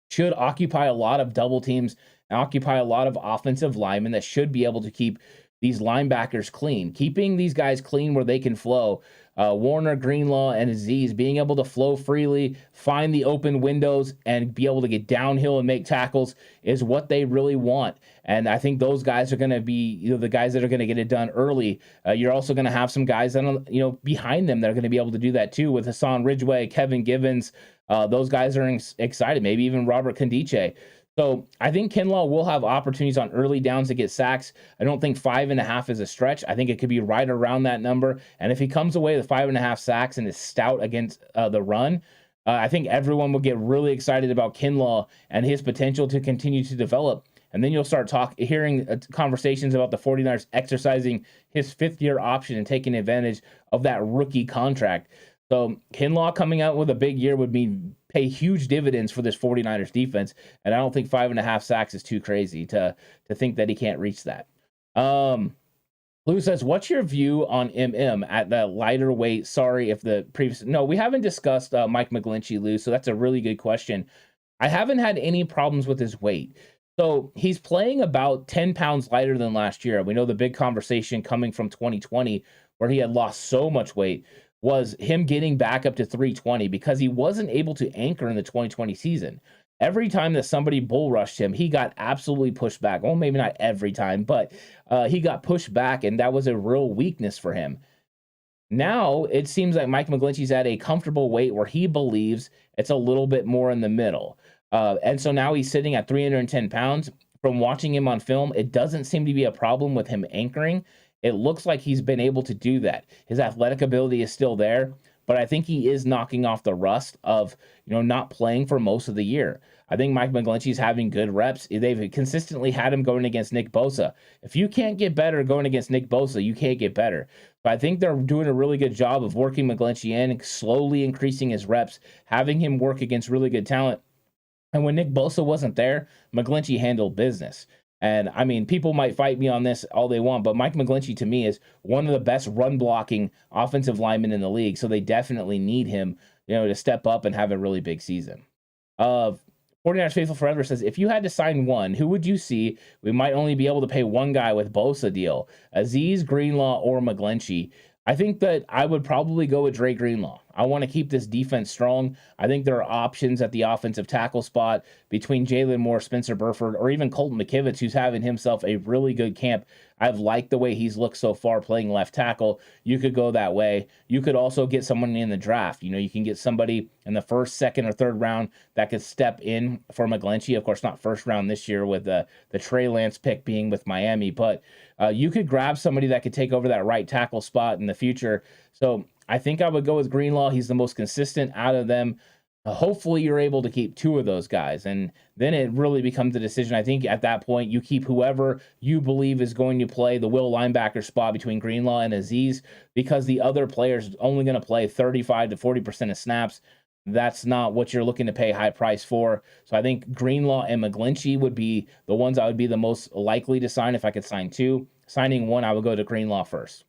should occupy a lot of double teams and occupy a lot of offensive linemen that should be able to keep these linebackers clean. Keeping these guys clean where they can flow. Warner, Greenlaw, and Aziz being able to flow freely, find the open windows, and be able to get downhill and make tackles is what they really want. And I think those guys are going to be, the guys that are going to get it done early. You're also going to have some guys that behind them that are going to be able to do that too, with Hassan Ridgeway, Kevin Givens. Those guys are excited. Maybe even Robert Kondiche. So I think Kinlaw will have opportunities on early downs to get sacks. I don't think 5.5 is a stretch. I think it could be right around that number. And if he comes away with 5.5 sacks and is stout against the run, I think everyone will get really excited about Kinlaw and his potential to continue to develop. And then you'll start hearing conversations about the 49ers exercising his fifth-year option and taking advantage of that rookie contract. So Kinlaw coming out with a big year would pay huge dividends for this 49ers defense. And I don't think 5.5 sacks is too crazy to think that he can't reach that. Lou says, what's your view on MM at the lighter weight? Sorry if the previous... No, we haven't discussed Mike McGlinchey, Lou, so that's a really good question. I haven't had any problems with his weight. So he's playing about 10 pounds lighter than last year. We know the big conversation coming from 2020 where he had lost so much weight was him getting back up to 320 because he wasn't able to anchor in the 2020 season. Every time that somebody bull rushed him, he got absolutely pushed back. Well, maybe not every time, but he got pushed back, and that was a real weakness for him. Now, it seems like Mike McGlinchey's at a comfortable weight where he believes it's a little bit more in the middle. And so now he's sitting at 310 pounds. From watching him on film, it doesn't seem to be a problem with him anchoring. It looks like he's been able to do that. His athletic ability is still there, but I think he is knocking off the rust of, not playing for most of the year. I think Mike McGlinchey's having good reps. They've consistently had him going against Nick Bosa. If you can't get better going against Nick Bosa, you can't get better. But I think they're doing a really good job of working McGlinchey in, slowly increasing his reps, having him work against really good talent. And when Nick Bosa wasn't there, McGlinchey handled business. And I mean, people might fight me on this all they want, but Mike McGlinchey to me is one of the best run blocking offensive linemen in the league. So they definitely need him, to step up and have a really big season. 49ers Faithful Forever says, if you had to sign one, who would you see? We might only be able to pay one guy with Bosa deal, Aziz, Greenlaw, or McGlinchey. I think that I would probably go with Dre Greenlaw. I want to keep this defense strong. I think there are options at the offensive tackle spot between Jalen Moore, Spencer Burford, or even Colton McKivitz, who's having himself a really good camp. I've liked the way he's looked so far playing left tackle. You could go that way. You could also get someone in the draft. You can get somebody in the first, second, or third round that could step in for McGlinchey. Of course, not first round this year with the Trey Lance pick being with Miami, but you could grab somebody that could take over that right tackle spot in the future. So I think I would go with Greenlaw. He's the most consistent out of them. Hopefully you're able to keep two of those guys. And then it really becomes a decision. I think at that point you keep whoever you believe is going to play the will linebacker spot between Greenlaw and Aziz, because the other player's only going to play 35 to 40% of snaps. That's not what you're looking to pay high price for. So I think Greenlaw and McGlinchey would be the ones I would be the most likely to sign if I could sign two. Signing one, I would go to Greenlaw first.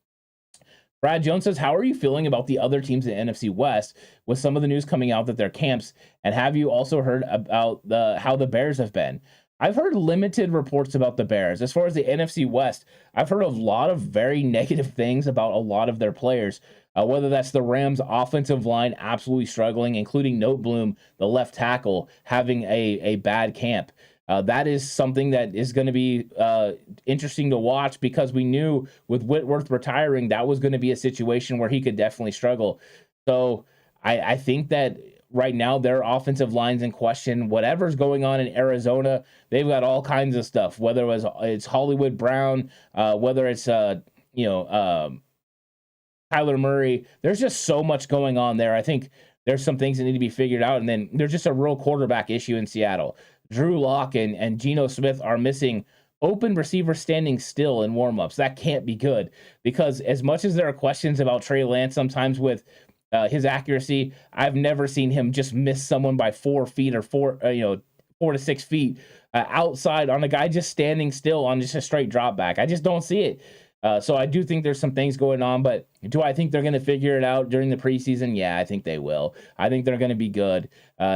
Brad Jones says, how are you feeling about the other teams in the NFC West with some of the news coming out that they're camps? And have you also heard about how the Bears have been? I've heard limited reports about the Bears. As far as the NFC West, I've heard a lot of very negative things about a lot of their players, whether that's the Rams' offensive line absolutely struggling, including Noteboom, the left tackle, having a bad camp. That is something that is going to be interesting to watch, because we knew with Whitworth retiring, that was going to be a situation where he could definitely struggle. So I think that right now their offensive line's in question. Whatever's going on in Arizona, they've got all kinds of stuff, whether it's Hollywood Brown, whether it's Kyler Murray. There's just so much going on there. I think there's some things that need to be figured out. And then there's just a real quarterback issue in Seattle. Drew Lock and Geno Smith are missing open receivers standing still in warmups. That can't be good, because as much as there are questions about Trey Lance sometimes with His accuracy, I've never seen him just miss someone by 4 feet or 4 to 6 feet outside on a guy just standing still on just a straight drop back. I just don't see it. So I do think there's some things going on, but do I think they're going to figure it out during the preseason? Yeah, I think they will. I think they're going to be good.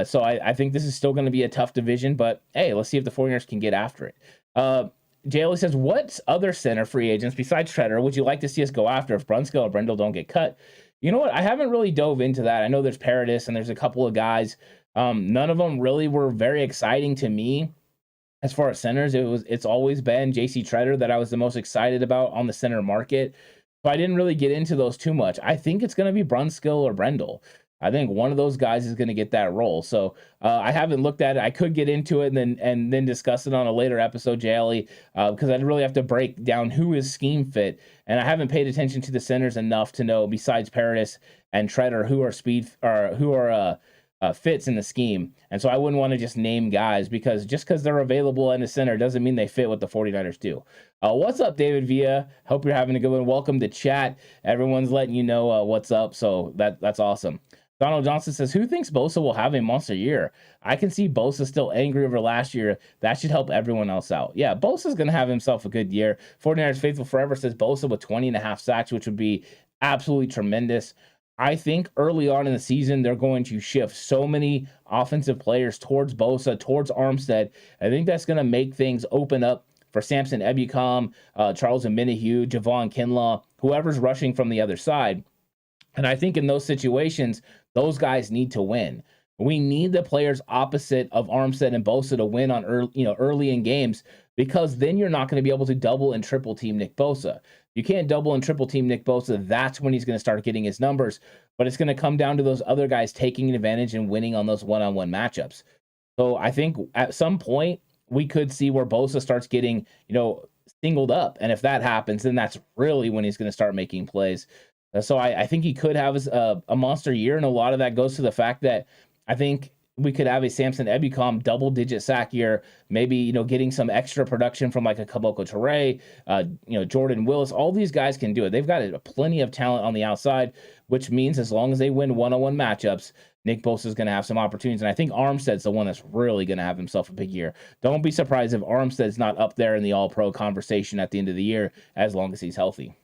So I think this is still going to be a tough division, but hey, let's see if the 49ers can get after it. JLE says, what other center free agents besides Treader would you like to see us go after if Brunskill or Brendel don't get cut? You know what? I haven't really dove into that. I know there's Paradis and there's a couple of guys. None of them really were very exciting to me. As far as centers, it's always been JC Treader that I was the most excited about on the center market. So I didn't really get into those too much. I think it's going to be Brunskill or Brendel. I think one of those guys is going to get that role. So I haven't looked at it. I could get into it and then discuss it on a later episode, JLE, because I'd really have to break down who is scheme fit. And I haven't paid attention to the centers enough to know, besides Paradis and Treader, who are fits in the scheme. And so I wouldn't want to just name guys because they're available in the center doesn't mean they fit what the 49ers do. What's up, David Villa? Hope you're having a good one. Welcome to chat. Everyone's letting you know what's up. So that's awesome. Donald Johnson says, who thinks Bosa will have a monster year? I can see Bosa still angry over last year. That should help everyone else out. Yeah, Bosa's going to have himself a good year. 49ers Faithful Forever says Bosa with 20.5 sacks, which would be absolutely tremendous. I think early on in the season, they're going to shift so many offensive players towards Bosa, towards Armstead. I think that's going to make things open up for Samson Ebukam, Charles Omenihu, Javon Kinlaw, whoever's rushing from the other side. And I think in those situations, those guys need to win. We need the players opposite of Armstead and Bosa to win on early in games, because then you're not going to be able to double and triple team Nick Bosa. You can't double and triple team Nick Bosa. That's when he's going to start getting his numbers. But it's going to come down to those other guys taking advantage and winning on those one-on-one matchups. So I think at some point we could see where Bosa starts getting, singled up. And if that happens, then that's really when he's going to start making plays. So I think he could have a monster year. And a lot of that goes to the fact that I think we could have a Samson Ebukam double-digit sack year, maybe, getting some extra production from like a Kaboko Toure, Jordan Willis. All these guys can do it. They've got plenty of talent on the outside, which means as long as they win one-on-one matchups, Nick Bosa is going to have some opportunities. And I think Armstead's the one that's really going to have himself a big year. Don't be surprised if Armstead's not up there in the all-pro conversation at the end of the year, as long as he's healthy.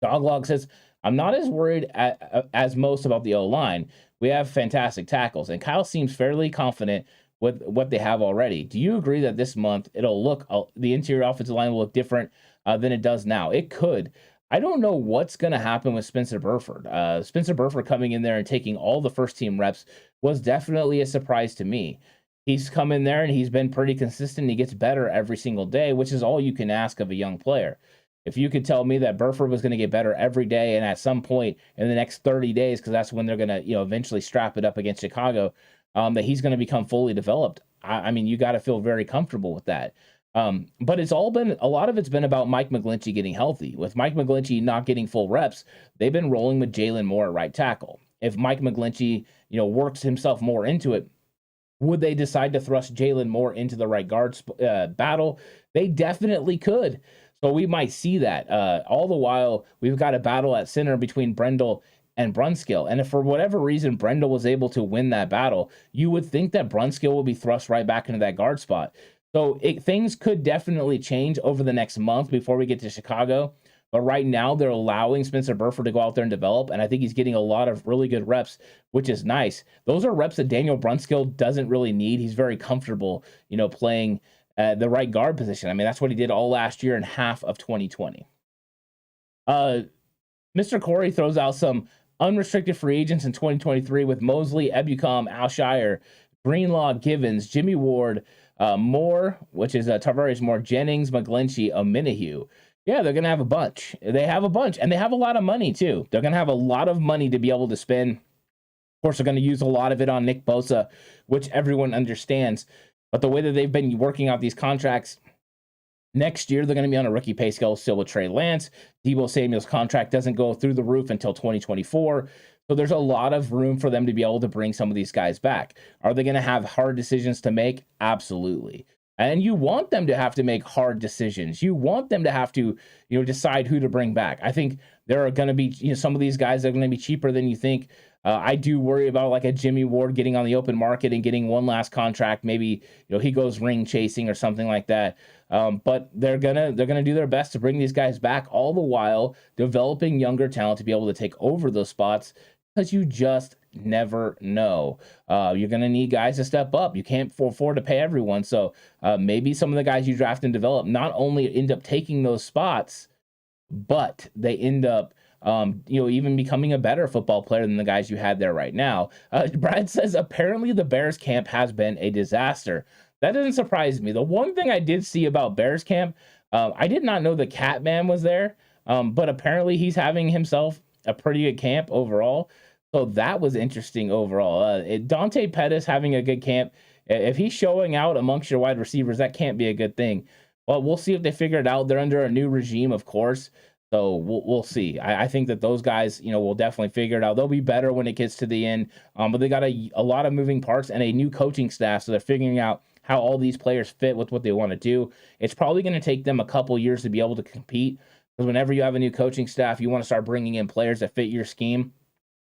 Doglog says, I'm not as worried as most about the O-line. We have fantastic tackles, and Kyle seems fairly confident with what they have already. Do you agree that this month the interior offensive line will look different than it does now? It could. I don't know what's going to happen with Spencer Burford. Spencer Burford coming in there and taking all the first-team reps was definitely a surprise to me. He's come in there and he's been pretty consistent. He gets better every single day, which is all you can ask of a young player. If you could tell me that Burford was going to get better every day and at some point in the next 30 days, because that's when they're going to, eventually strap it up against Chicago, that he's going to become fully developed, I mean, you got to feel very comfortable with that. But a lot of it's been about Mike McGlinchey getting healthy. With Mike McGlinchey not getting full reps, they've been rolling with Jalen Moore at right tackle. If Mike McGlinchey, works himself more into it, would they decide to thrust Jalen Moore into the right guard battle? They definitely could. So we might see that. All the while, we've got a battle at center between Brendel and Brunskill. And if for whatever reason Brendel was able to win that battle, you would think that Brunskill will be thrust right back into that guard spot. So things could definitely change over the next month before we get to Chicago. But right now, they're allowing Spencer Burford to go out there and develop. And I think he's getting a lot of really good reps, which is nice. Those are reps that Daniel Brunskill doesn't really need. He's very comfortable, playing the right guard position. I mean, that's what he did all last year and half of 2020. Mr. Corey throws out some unrestricted free agents in 2023 with Mosley, Ebukam, Alshire, Greenlaw, Givens, Jimmy Ward, Moore, which is Tavares Moore, Jennings, McGlinchey, Omenihu. Yeah, they're going to have a bunch. They have a bunch, and they have a lot of money, too. They're going to have a lot of money to be able to spend. Of course, they're going to use a lot of it on Nick Bosa, which everyone understands. But the way that they've been working out these contracts, next year they're going to be on a rookie pay scale still with Trey Lance. Deebo Samuel's contract doesn't go through the roof until 2024. So there's a lot of room for them to be able to bring some of these guys back. Are they going to have hard decisions to make? Absolutely. And you want them to have to make hard decisions. You want them to have to, decide who to bring back. I think there are going to be, some of these guys that are going to be cheaper than you think. I do worry about like a Jimmy Ward getting on the open market and getting one last contract. Maybe he goes ring chasing or something like that. But they're gonna do their best to bring these guys back, all the while developing younger talent to be able to take over those spots, because you just never know. You're going to need guys to step up. You can't afford to pay everyone. So maybe some of the guys you draft and develop not only end up taking those spots, but they end up even becoming a better football player than the guys you had there right now. Brad says, apparently the Bears camp has been a disaster. That doesn't surprise me. The one thing I did see about Bears camp, I did not know the Cat Man was there, but apparently he's having himself a pretty good camp overall. So that was interesting overall. Dante Pettis having a good camp. If he's showing out amongst your wide receivers, that can't be a good thing. Well, we'll see if they figure it out. They're under a new regime, of course. So we'll see. I think that those guys, will definitely figure it out. They'll be better when it gets to the end. But they got a lot of moving parts and a new coaching staff. So they're figuring out how all these players fit with what they want to do. It's probably going to take them a couple years to be able to compete. Because whenever you have a new coaching staff, you want to start bringing in players that fit your scheme.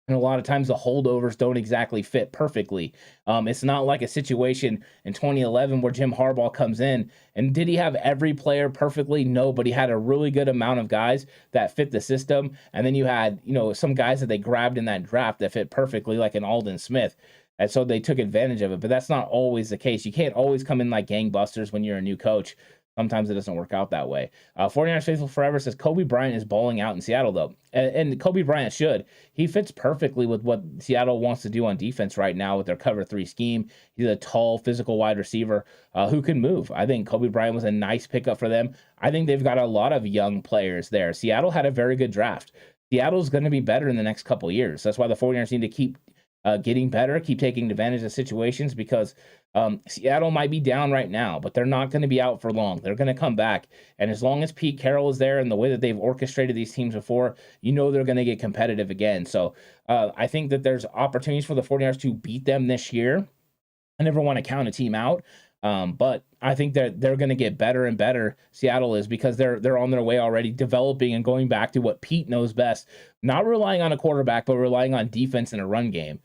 And a lot of times the holdovers don't exactly fit perfectly. It's not like a situation in 2011 where Jim Harbaugh comes in. And did he have every player perfectly? No, but he had a really good amount of guys that fit the system. And then you had, some guys that they grabbed in that draft that fit perfectly, like an Aldon Smith. And so they took advantage of it. But that's not always the case. You can't always come in like gangbusters when you're a new coach. Sometimes it doesn't work out that way. 49ers Faithful Forever says Kobe Bryant is balling out in Seattle, though. And Kobe Bryant should. He fits perfectly with what Seattle wants to do on defense right now with their cover 3 scheme. He's a tall, physical wide receiver who can move. I think Kobe Bryant was a nice pickup for them. I think they've got a lot of young players there. Seattle had a very good draft. Seattle's going to be better in the next couple of years. That's why the 49ers need to keep getting better, keep taking advantage of situations, because Seattle might be down right now, but they're not going to be out for long. They're going to come back. And as long as Pete Carroll is there and the way that they've orchestrated these teams before, they're going to get competitive again. So I think that there's opportunities for the 49ers to beat them this year. I never want to count a team out, but I think that they're going to get better and better. Seattle is, because they're on their way already, developing and going back to what Pete knows best, not relying on a quarterback, but relying on defense and a run game.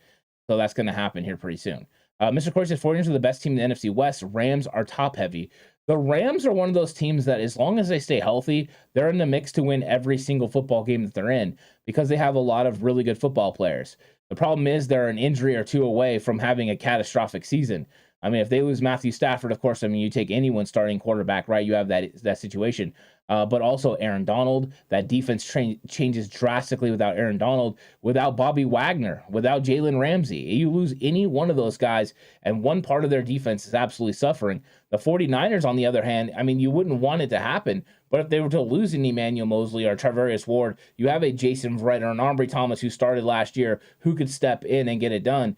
So that's going to happen here pretty soon. Mr. Corey says 49ers are the best team in the NFC West. Rams are top heavy. The Rams are one of those teams that, as long as they stay healthy, they're in the mix to win every single football game that they're in, because they have a lot of really good football players. The problem is they're an injury or two away from having a catastrophic season. I mean, if they lose Matthew Stafford, of course, you take anyone starting quarterback, right? You have that situation. But also Aaron Donald. That defense changes drastically without Aaron Donald, without Bobby Wagner, without Jalen Ramsey. You lose any one of those guys, and one part of their defense is absolutely suffering. The 49ers, on the other hand, you wouldn't want it to happen, but if they were to lose an Emmanuel Mosley or Tarvarius Ward, you have a Jason Verrett or an Ambry Thomas who started last year who could step in and get it done.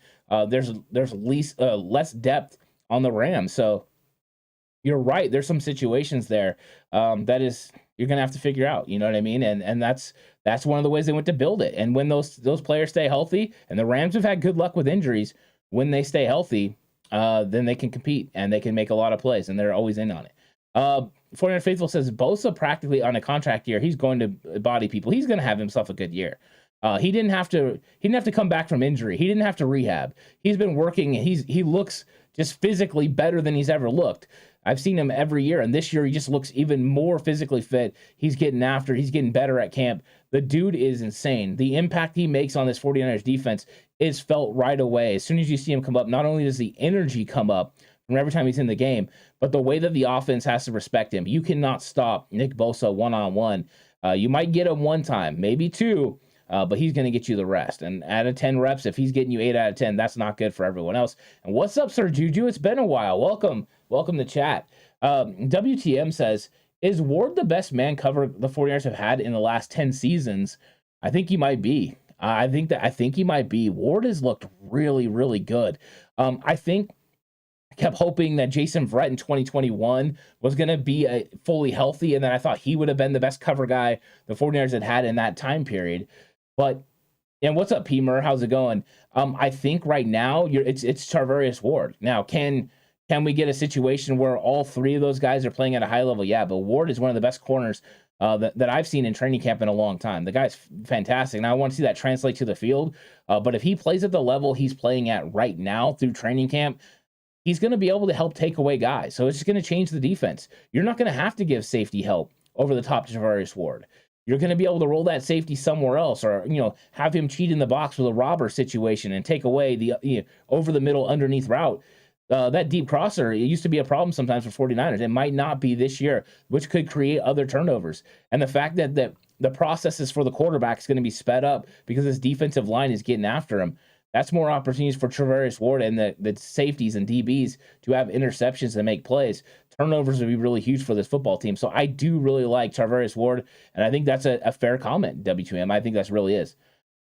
There's less depth on the Rams. So you're right. There's some situations there that is you're gonna have to figure out. You know what I mean? And that's one of the ways they went to build it. And when those players stay healthy, and the Rams have had good luck with injuries, when they stay healthy, then they can compete and they can make a lot of plays, and they're always in on it. 49 Faithful says Bosa practically on a contract year. He's going to body people. He's going to have himself a good year. He didn't have to come back from injury. He didn't have to rehab. He's been working. He looks just physically better than he's ever looked. I've seen him every year, and this year he just looks even more physically fit. He's getting better at camp. The dude is insane. The impact he makes on this 49ers defense is felt right away. As soon as you see him come up, not only does the energy come up from every time he's in the game, but the way that the offense has to respect him. You cannot stop Nick Bosa one-on-one. You might get him one time, maybe two, but he's going to get you the rest. And out of 10 reps, if he's getting you 8 out of 10, that's not good for everyone else. And what's up, Sir Juju? It's been a while. Welcome to chat. WTM says, is Ward the best man cover the 49ers have had in the last 10 seasons? I think he might be. I think he might be. Ward has looked really, really good. I kept hoping that Jason Verrett in 2021 was going to be fully healthy, and then I thought he would have been the best cover guy the 49ers had in that time period. But, and what's up, P. Murr? How's it going? I think right now it's Tarvarius Ward. Now, can Can we get a situation where all three of those guys are playing at a high level? Yeah, but Ward is one of the best corners that I've seen in training camp in a long time. The guy's fantastic, and I want to see that translate to the field. But if he plays at the level he's playing at right now through training camp, he's going to be able to help take away guys. So it's just going to change the defense. You're not going to have to give safety help over the top to Charvarius Ward. You're going to be able to roll that safety somewhere else, or have him cheat in the box with a robber situation and take away the over the middle underneath route. That deep crosser, it used to be a problem sometimes for 49ers. It might not be this year, which could create other turnovers. And the fact that the processes for the quarterback is going to be sped up because this defensive line is getting after him. That's more opportunities for Charvarius Ward and the safeties and DBs to have interceptions and make plays. Turnovers would be really huge for this football team. So I do really like Charvarius Ward, and I think that's a fair comment, W2M. I think that really is.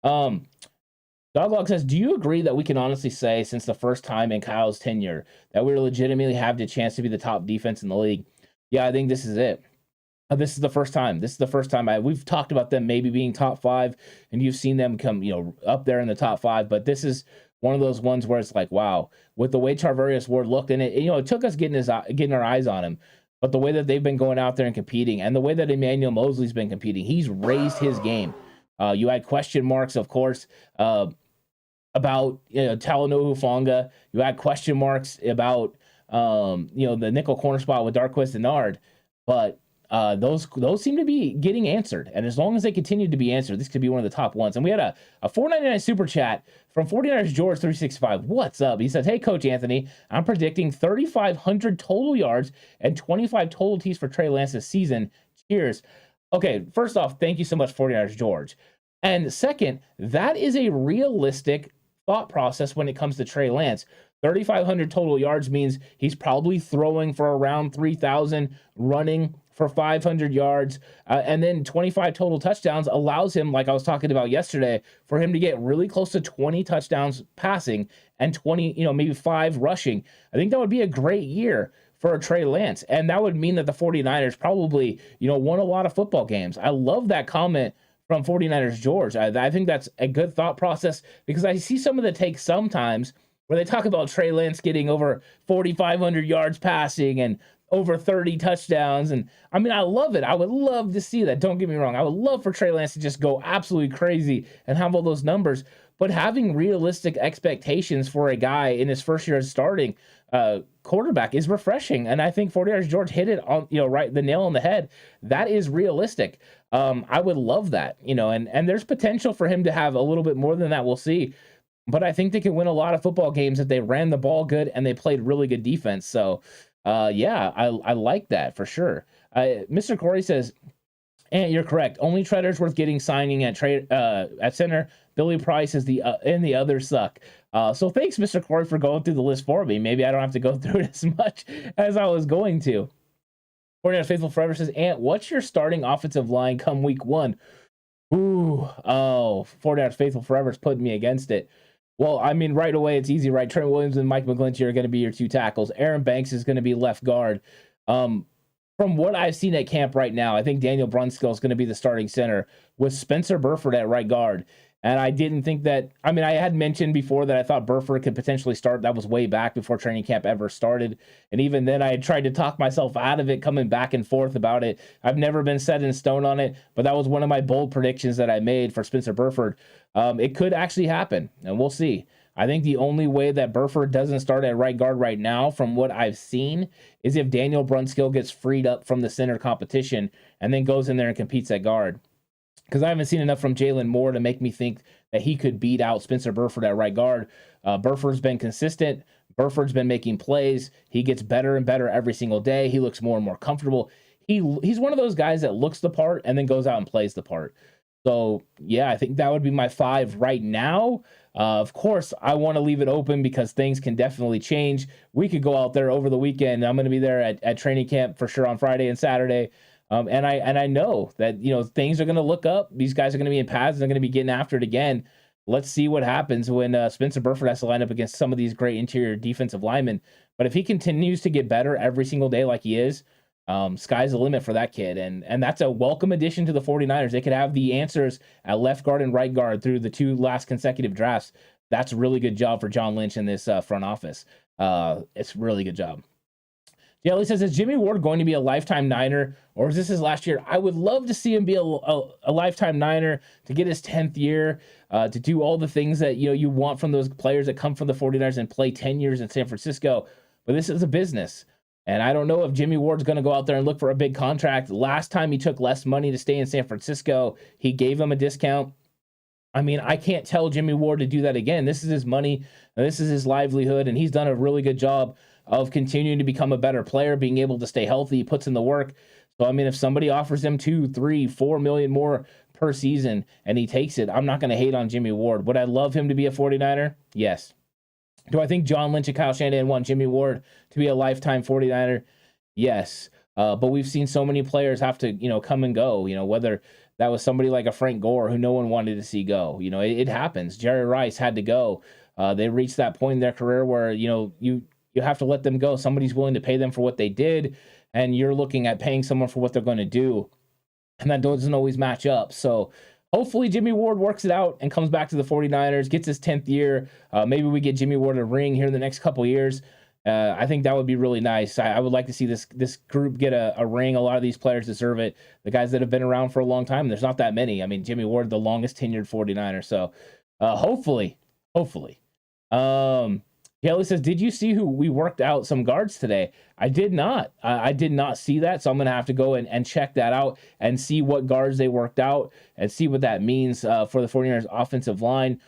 Doglog says, do you agree that we can honestly say since the first time in Kyle's tenure that we legitimately have the chance to be the top defense in the league? Yeah, I think this is it. This is the first time. We've talked about them maybe being top 5, and you've seen them come, up there in the top 5. But this is one of those ones where it's like, wow, with the way Charvarius Ward looked, and it took us getting our eyes on him. But the way that they've been going out there and competing, and the way that Emmanuel Mosley's been competing, he's raised his game. You had question marks, of course, about Talanoa Hufanga. You had question marks about the nickel corner spot with Darqueze Dennard, but those seem to be getting answered. And as long as they continue to be answered, this could be one of the top ones. And we had a $4.99 super chat from 49ers George 365. What's up? He says, hey, Coach Anthony, I'm predicting 3,500 total yards and 25 total T's for Trey Lance this season. Cheers. Okay, first off, thank you so much, 49ers George. And second, that is a realistic thought process when it comes to Trey Lance. 3,500 total yards means he's probably throwing for around 3,000, running for 500 yards, and then 25 total touchdowns allows him, like I was talking about yesterday, for him to get really close to 20 touchdowns passing and 20, maybe 5 rushing. I think that would be a great year for a Trey Lance, and that would mean that the 49ers probably, won a lot of football games. I love that comment from 49ers George. I think that's a good thought process because I see some of the takes sometimes where they talk about Trey Lance getting over 4,500 yards passing and over 30 touchdowns. And I mean, I love it. I would love to see that. Don't get me wrong. I would love for Trey Lance to just go absolutely crazy and have all those numbers. But having realistic expectations for a guy in his first year as starting quarterback is refreshing. And I think 49ers George hit it on, right, the nail on the head. That is realistic. I would love that, and there's potential for him to have a little bit more than that. We'll see. But I think they can win a lot of football games if they ran the ball good and they played really good defense. So, I like that for sure. Mr. Corey says, and you're correct. Only Treader's worth getting signing at center. Billy Price is and the others suck. So thanks, Mr. Corey, for going through the list for me. Maybe I don't have to go through it as much as I was going to. 49ers Faithful Forever says, Ant, what's your starting offensive line come week 1? 49ers Faithful Forever is putting me against it. Well, I mean, right away, it's easy, right? Trent Williams and Mike McGlinchey are going to be your 2 tackles. Aaron Banks is going to be left guard. From what I've seen at camp right now, I think Daniel Brunskill is going to be the starting center with Spencer Burford at right guard. And I didn't think that, I had mentioned before that I thought Burford could potentially start. That was way back before training camp ever started. And even then I had tried to talk myself out of it, coming back and forth about it. I've never been set in stone on it, but that was one of my bold predictions that I made for Spencer Burford. It could actually happen, and we'll see. I think the only way that Burford doesn't start at right guard right now, from what I've seen, is if Daniel Brunskill gets freed up from the center competition and then goes in there and competes at guard. Because I haven't seen enough from Jalen Moore to make me think that he could beat out Spencer Burford at right guard. Burford's been consistent. Burford's been making plays. He gets better and better every single day. He looks more and more comfortable. He's one of those guys that looks the part and then goes out and plays the part. So, yeah, I think that would be my 5 right now. Of course, I want to leave it open because things can definitely change. We could go out there over the weekend. I'm going to be there at training camp for sure on Friday and Saturday. And I know that, things are going to look up. These guys are going to be in pads. They're going to be getting after it again. Let's see what happens when Spencer Burford has to line up against some of these great interior defensive linemen. But if he continues to get better every single day like he is, sky's the limit for that kid. And that's a welcome addition to the 49ers. They could have the answers at left guard and right guard through the 2 last consecutive drafts. That's a really good job for John Lynch in this front office. It's a really good job. Jelly says, is Jimmy Ward going to be a lifetime Niner, or is this his last year? I would love to see him be a lifetime Niner, to get his 10th year, to do all the things that you want from those players that come from the 49ers and play 10 years in San Francisco. But this is a business. And I don't know if Jimmy Ward's going to go out there and look for a big contract. Last time he took less money to stay in San Francisco, he gave him a discount. I mean, I can't tell Jimmy Ward to do that again. This is his money. This is his livelihood, and he's done a really good job of continuing to become a better player, being able to stay healthy. He puts in the work. So, I mean, if somebody offers him $2, $3, $4 million more per season and he takes it, I'm not going to hate on Jimmy Ward. Would I love him to be a 49er? Yes. Do I think John Lynch and Kyle Shanahan want Jimmy Ward to be a lifetime 49er? Yes. But we've seen so many players have to, come and go, whether that was somebody like a Frank Gore who no one wanted to see go. It happens. Jerry Rice had to go. They reached that point in their career where, you have to let them go. Somebody's willing to pay them for what they did, and you're looking at paying someone for what they're going to do, and that doesn't always match up. So hopefully Jimmy Ward works it out and comes back to the 49ers, gets his 10th year. Maybe we get Jimmy Ward a ring here in the next couple years. I think that would be really nice. I would like to see this group get a ring. A lot of these players deserve it. The guys that have been around for a long time, there's not that many. I mean, Jimmy Ward, the longest tenured 49er. So hopefully. Kelly says, did you see who we worked out some guards today? I did not. I did not see that, so I'm going to have to go and check that out and see what guards they worked out and see what that means for the 49ers offensive line.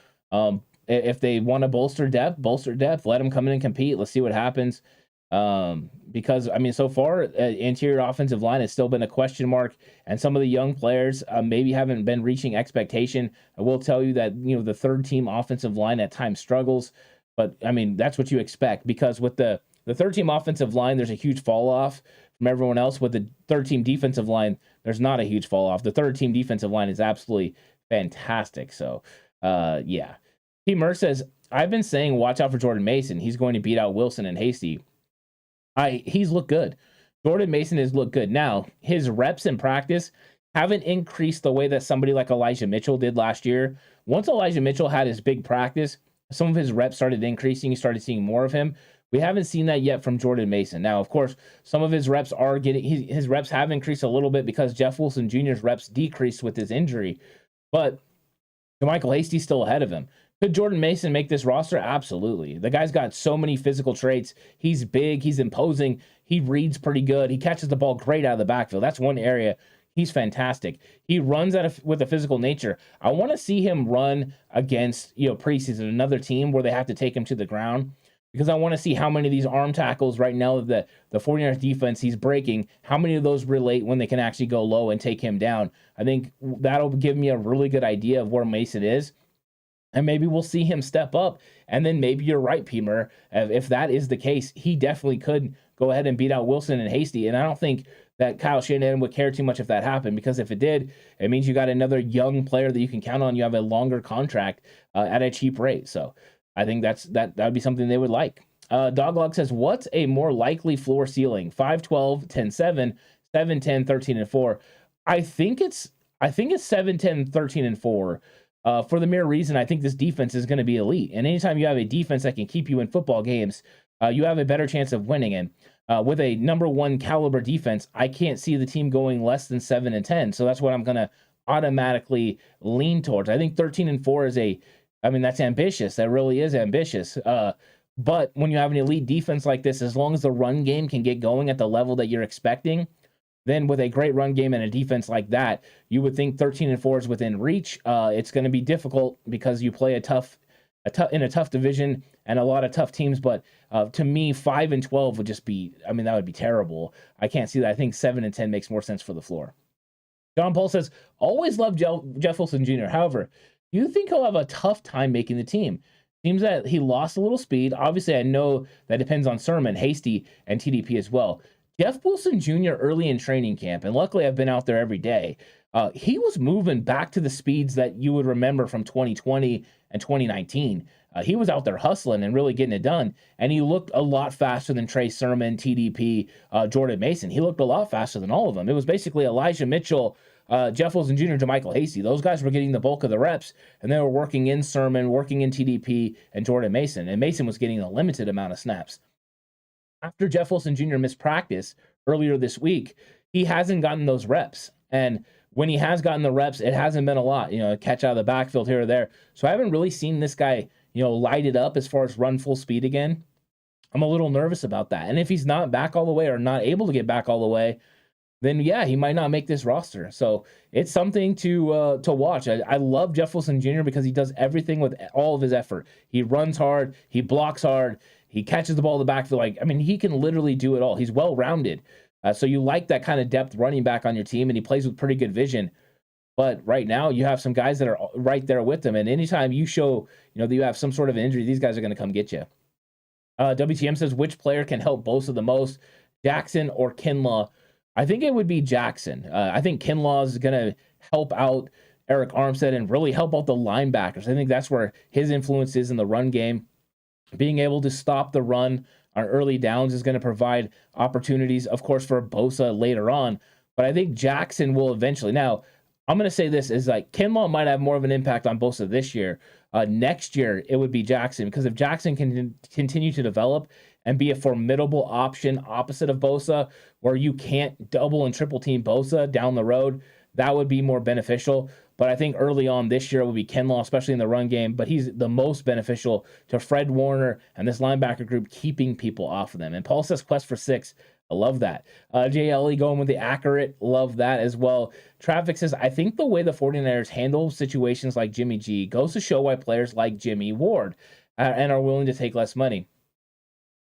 If they want to bolster depth, let them come in and compete. Let's see what happens. Because, I mean, so far, interior offensive line has still been a question mark, and some of the young players maybe haven't been reaching expectation. I will tell you that, the third-team offensive line at times struggles. But, I mean, that's what you expect, because with the third-team offensive line, there's a huge fall-off from everyone else. With the third-team defensive line, there's not a huge fall-off. The third-team defensive line is absolutely fantastic. So, yeah. P. Murr says, I've been saying watch out for Jordan Mason. He's going to beat out Wilson and Hasty. He's looked good. Jordan Mason has looked good. Now, his reps in practice haven't increased the way that somebody like Elijah Mitchell did last year. Once Elijah Mitchell had his big practice, some of his reps started increasing. You started seeing more of him. We haven't seen that yet from Jordan Mason. Now, of course, some of his reps are his reps have increased a little bit because Jeff Wilson Jr.'s reps decreased with his injury. But Michael Hasty's still ahead of him. Could Jordan Mason make this roster? Absolutely. The guy's got so many physical traits. He's big. He's imposing. He reads pretty good. He catches the ball great out of the backfield. That's one area he's fantastic. He runs with a physical nature. I want to see him run against, Preseason, another team where they have to take him to the ground, because I want to see how many of these arm tackles right now that the 49ers defense he's breaking, how many of those relate when they can actually go low and take him down. I think that'll give me a really good idea of where Mason is. And maybe we'll see him step up. And then maybe you're right, Pemer. If that is the case, he definitely could go ahead and beat out Wilson and Hasty. And I don't think that Kyle Shanahan would care too much if that happened, because if it did, it means you got another young player that you can count on. You have a longer contract at a cheap rate. So I think that would be something they would like. Doglog says, what's a more likely floor ceiling? 5-12, 10-7, 7-10, 13-4. I think it's 7-10, 13-4. For the mere reason, I think this defense is going to be elite. And anytime you have a defense that can keep you in football games, you have a better chance of winning. And with a number one caliber defense, I can't see the team going less than 7-10. So that's what I'm going to automatically lean towards. I think 13-4 is that's ambitious. That really is ambitious. But when you have an elite defense like this, as long as the run game can get going at the level that you're expecting, then with a great run game and a defense like that, you would think 13-4 is within reach. It's going to be difficult because you play in a tough division and a lot of tough teams. But to me, 5-12 would just be, that would be terrible. I can't see that. I think 7-10 makes more sense for the floor. John Paul says, always loved Jeff Wilson Jr. However, do you think he'll have a tough time making the team? Seems that he lost a little speed. Obviously, I know that depends on Sermon, Hasty, and TDP as well. Jeff Wilson Jr. early in training camp, and luckily I've been out there every day, he was moving back to the speeds that you would remember from 2020 and 2019. He was out there hustling and really getting it done, and he looked a lot faster than Trey Sermon, TDP, Jordan Mason. He looked a lot faster than all of them. It was basically Elijah Mitchell Jeff Wilson Jr., JaMychal Hasty. Those guys were getting the bulk of the reps, and they were working in Sermon, working in TDP, and Jordan Mason. And Mason was getting a limited amount of snaps. After Jeff Wilson Jr. missed practice earlier this week, he hasn't gotten those reps. And when he has gotten the reps, it hasn't been a lot, catch out of the backfield here or there. So I haven't really seen this guy, light it up as far as run full speed again. I'm a little nervous about that. And if he's not back all the way or not able to get back all the way, then yeah, he might not make this roster. So it's something to watch. I love Jeff Wilson Jr. because he does everything with all of his effort. He runs hard, he blocks hard, he catches the ball in the backfield. He can literally do it all. He's well-rounded. So you like that kind of depth running back on your team, and he plays with pretty good vision. But right now, you have some guys that are right there with him, and anytime you show, that you have some sort of injury, these guys are going to come get you. WTM says, which player can help Bosa the most, Jackson or Kinlaw? I think it would be Jackson. I think Kinlaw is going to help out Eric Armstead and really help out the linebackers. I think that's where his influence is in the run game. Being able to stop the run on early downs is going to provide opportunities, of course, for Bosa later on. But I think Jackson will eventually. Now, I'm going to say this is Kinlaw might have more of an impact on Bosa this year. Next year, it would be Jackson, because if Jackson can continue to develop and be a formidable option opposite of Bosa, where you can't double and triple team Bosa down the road, that would be more beneficial. But I think early on this year it will be Kinlaw, especially in the run game. But he's the most beneficial to Fred Warner and this linebacker group, keeping people off of them. And Paul says quest for 6. I love that. JLE going with the accurate. Love that as well. Traffic says, I think the way the 49ers handle situations like Jimmy G goes to show why players like Jimmy Ward and are willing to take less money.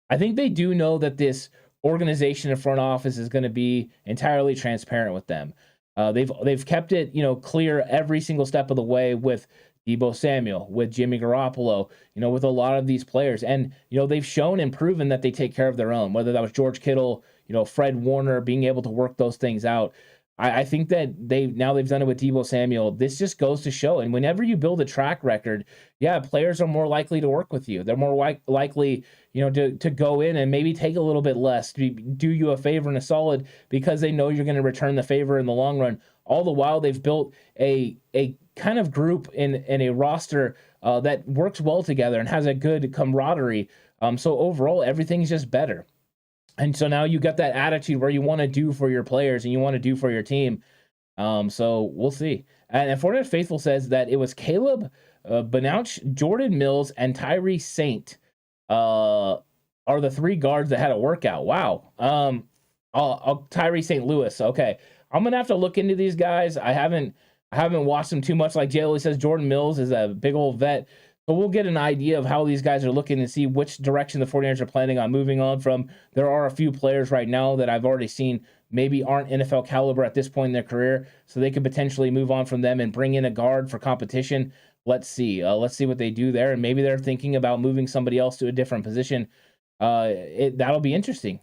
I think they do know that this organization and front office is going to be entirely transparent with them. They've kept it, clear every single step of the way with Deebo Samuel, with Jimmy Garoppolo, with a lot of these players. And, they've shown and proven that they take care of their own, whether that was George Kittle, Fred Warner, being able to work those things out. I think that they've done it with Deebo Samuel. This just goes to show. And whenever you build a track record, yeah, players are more likely to work with you. They're more likely, to go in and maybe take a little bit less, to do you a favor and a solid, because they know you're going to return the favor in the long run. All the while, they've built a kind of group in a roster that works well together and has a good camaraderie. So overall, everything's just better. And so now you got that attitude where you want to do for your players and you want to do for your team. So we'll see. And Fortnite Faithful says that it was Caleb Benouch, Jordan Mills, and Tyree Saint are the 3 guards that had a workout. Wow. Tyree St. Louis. Okay. I'm going to have to look into these guys. I haven't watched them too much. Like JLE says, Jordan Mills is a big old vet. So we'll get an idea of how these guys are looking and see which direction the 49ers are planning on moving on from. There are a few players right now that I've already seen maybe aren't NFL caliber at this point in their career, so they could potentially move on from them and bring in a guard for competition. Let's see. Let's see what they do there, and maybe they're thinking about moving somebody else to a different position. That'll be interesting.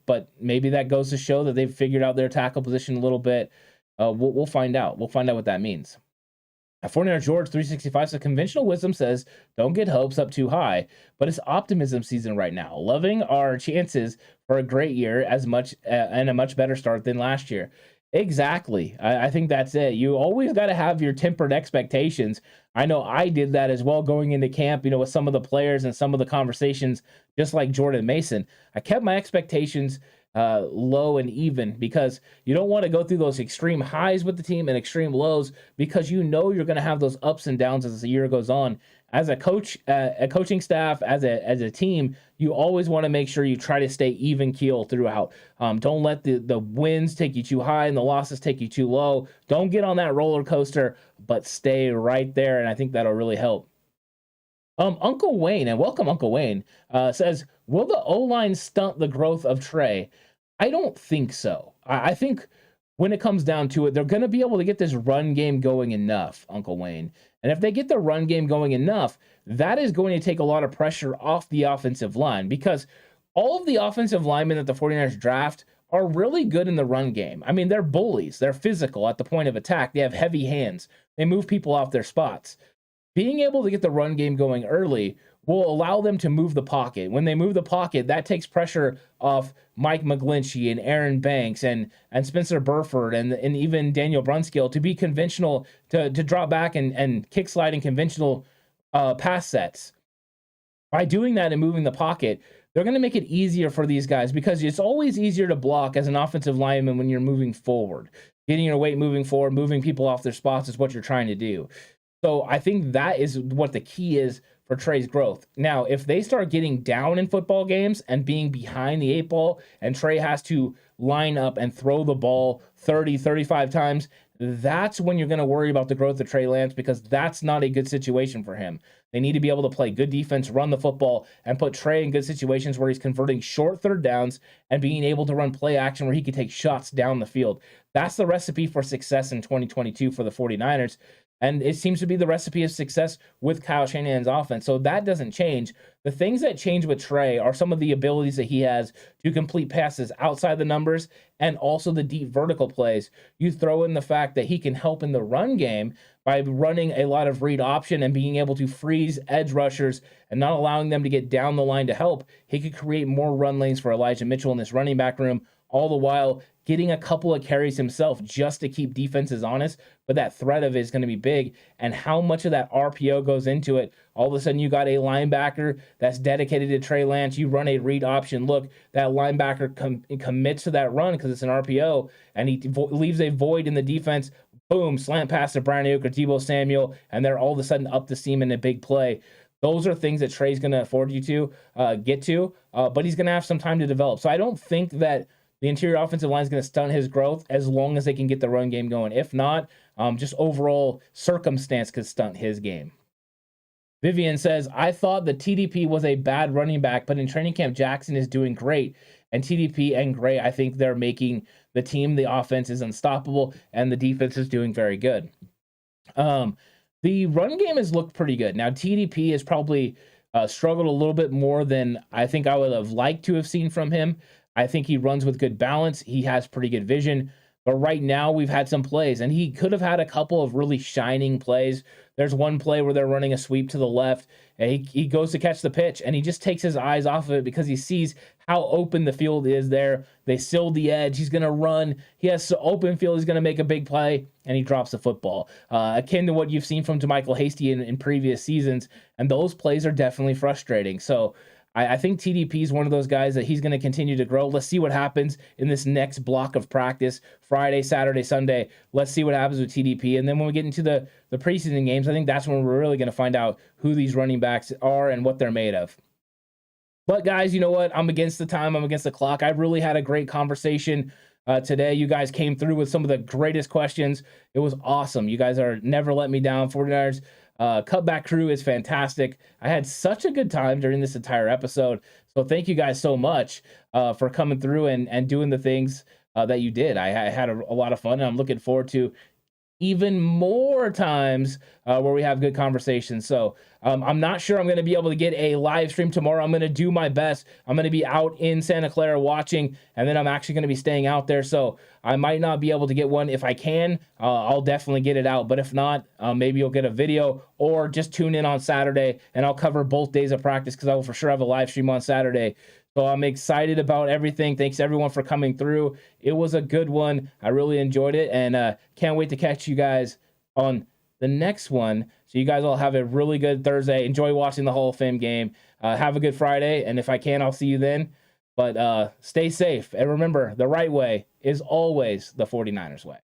But maybe that goes to show that they've figured out their tackle position a little bit. We'll find out. We'll find out what that means. 49er George 365 says, conventional wisdom says don't get hopes up too high, but it's optimism season right now. Loving our chances for a great year and a much better start than last year. Exactly. I think that's it. You always got to have your tempered expectations. I know I did that as well going into camp, with some of the players and some of the conversations, just like Jordan Mason. I kept my expectations low and even, because you don't want to go through those extreme highs with the team and extreme lows, because you're going to have those ups and downs as the year goes on. As a coach, a coaching staff, as a team, you always want to make sure you try to stay even keel throughout. Don't let the wins take you too high and the losses take you too low. Don't get on that roller coaster, but stay right there, and I think that'll really help. Uncle Wayne, and welcome Uncle Wayne, says, will the O-line stunt the growth of Trey? I don't think so. I think when it comes down to it, they're going to be able to get this run game going enough, Uncle Wayne. And if they get the run game going enough, that is going to take a lot of pressure off the offensive line, because all of the offensive linemen that the 49ers draft are really good in the run game. I mean, they're bullies. They're physical at the point of attack. They have heavy hands. They move people off their spots. Being able to get the run game going early will allow them to move the pocket. When they move the pocket, that takes pressure off Mike McGlinchey and Aaron Banks and Spencer Burford and even Daniel Brunskill to be conventional, to drop back and kick slide in conventional pass sets. By doing that and moving the pocket, they're going to make it easier for these guys, because it's always easier to block as an offensive lineman when you're moving forward. Getting your weight moving forward, moving people off their spots is what you're trying to do. So I think that is what the key is for Trey's growth. Now, if they start getting down in football games and being behind the 8 ball, and Trey has to line up and throw the ball 30, 35 times, that's when you're going to worry about the growth of Trey Lance, because that's not a good situation for him. They need to be able to play good defense, run the football, and put Trey in good situations where he's converting short third downs and being able to run play action where he can take shots down the field. That's the recipe for success in 2022 for the 49ers. And it seems to be the recipe of success with Kyle Shanahan's offense. So that doesn't change. The things that change with Trey are some of the abilities that he has to complete passes outside the numbers and also the deep vertical plays. You throw in the fact that he can help in the run game by running a lot of read option and being able to freeze edge rushers and not allowing them to get down the line to help. He could create more run lanes for Elijah Mitchell in this running back room, all the while getting a couple of carries himself just to keep defenses honest. But that threat of it is going to be big. And how much of that RPO goes into it? All of a sudden, you got a linebacker that's dedicated to Trey Lance. You run a read option look. That linebacker commits to that run because it's an RPO, and he leaves a void in the defense. Boom, slant pass to Brian Ayuk or Deebo Samuel, and they're all of a sudden up the seam in a big play. Those are things that Trey's going to afford you to get to, but he's going to have some time to develop. So I don't think that the interior offensive line is going to stunt his growth as long as they can get the run game going. If not, just overall circumstance could stunt his game. Vivian says, I thought the TDP was a bad running back, but in training camp, Jackson is doing great. And TDP and Gray, I think they're making the team, the offense is unstoppable, and the defense is doing very good. The run game has looked pretty good. Now, TDP has probably struggled a little bit more than I think I would have liked to have seen from him. I think he runs with good balance. He has pretty good vision. But right now, we've had some plays, and he could have had a couple of really shining plays. There's one play where they're running a sweep to the left, and he goes to catch the pitch, and he just takes his eyes off of it because he sees how open the field is there. They sealed the edge. He's going to run. He has open field. He's going to make a big play, and he drops the football. Akin to what you've seen from DeMichael Hasty in previous seasons, and those plays are definitely frustrating. So I think TDP is one of those guys that he's going to continue to grow. Let's see what happens in this next block of practice, Friday, Saturday, Sunday. Let's see what happens with TDP. And then when we get into the preseason games, I think that's when we're really going to find out who these running backs are and what they're made of. But guys, you know what? I'm against the time. I'm against the clock. I really had a great conversation today. You guys came through with some of the greatest questions. It was awesome. You guys are never let me down. 49ers Cutback crew is fantastic. I had such a good time during this entire episode. So thank you guys so much for coming through and doing the things that you did. I had a lot of fun, and I'm looking forward to even more times where we have good conversations. So I'm not sure I'm going to be able to get a live stream tomorrow. I'm going to do my best. I'm going to be out in Santa Clara watching, and then I'm actually going to be staying out there. So I might not be able to get one. If I can, I'll definitely get it out. But if not, maybe you'll get a video, or just tune in on Saturday, and I'll cover both days of practice because I will for sure have a live stream on Saturday. So I'm excited about everything. Thanks everyone for coming through. It was a good one. I really enjoyed it, and can't wait to catch you guys on the next one. So you guys all have a really good Thursday. Enjoy watching the Hall of Fame game. Have a good Friday, and if I can, I'll see you then. But stay safe, and remember, the right way is always the 49ers way.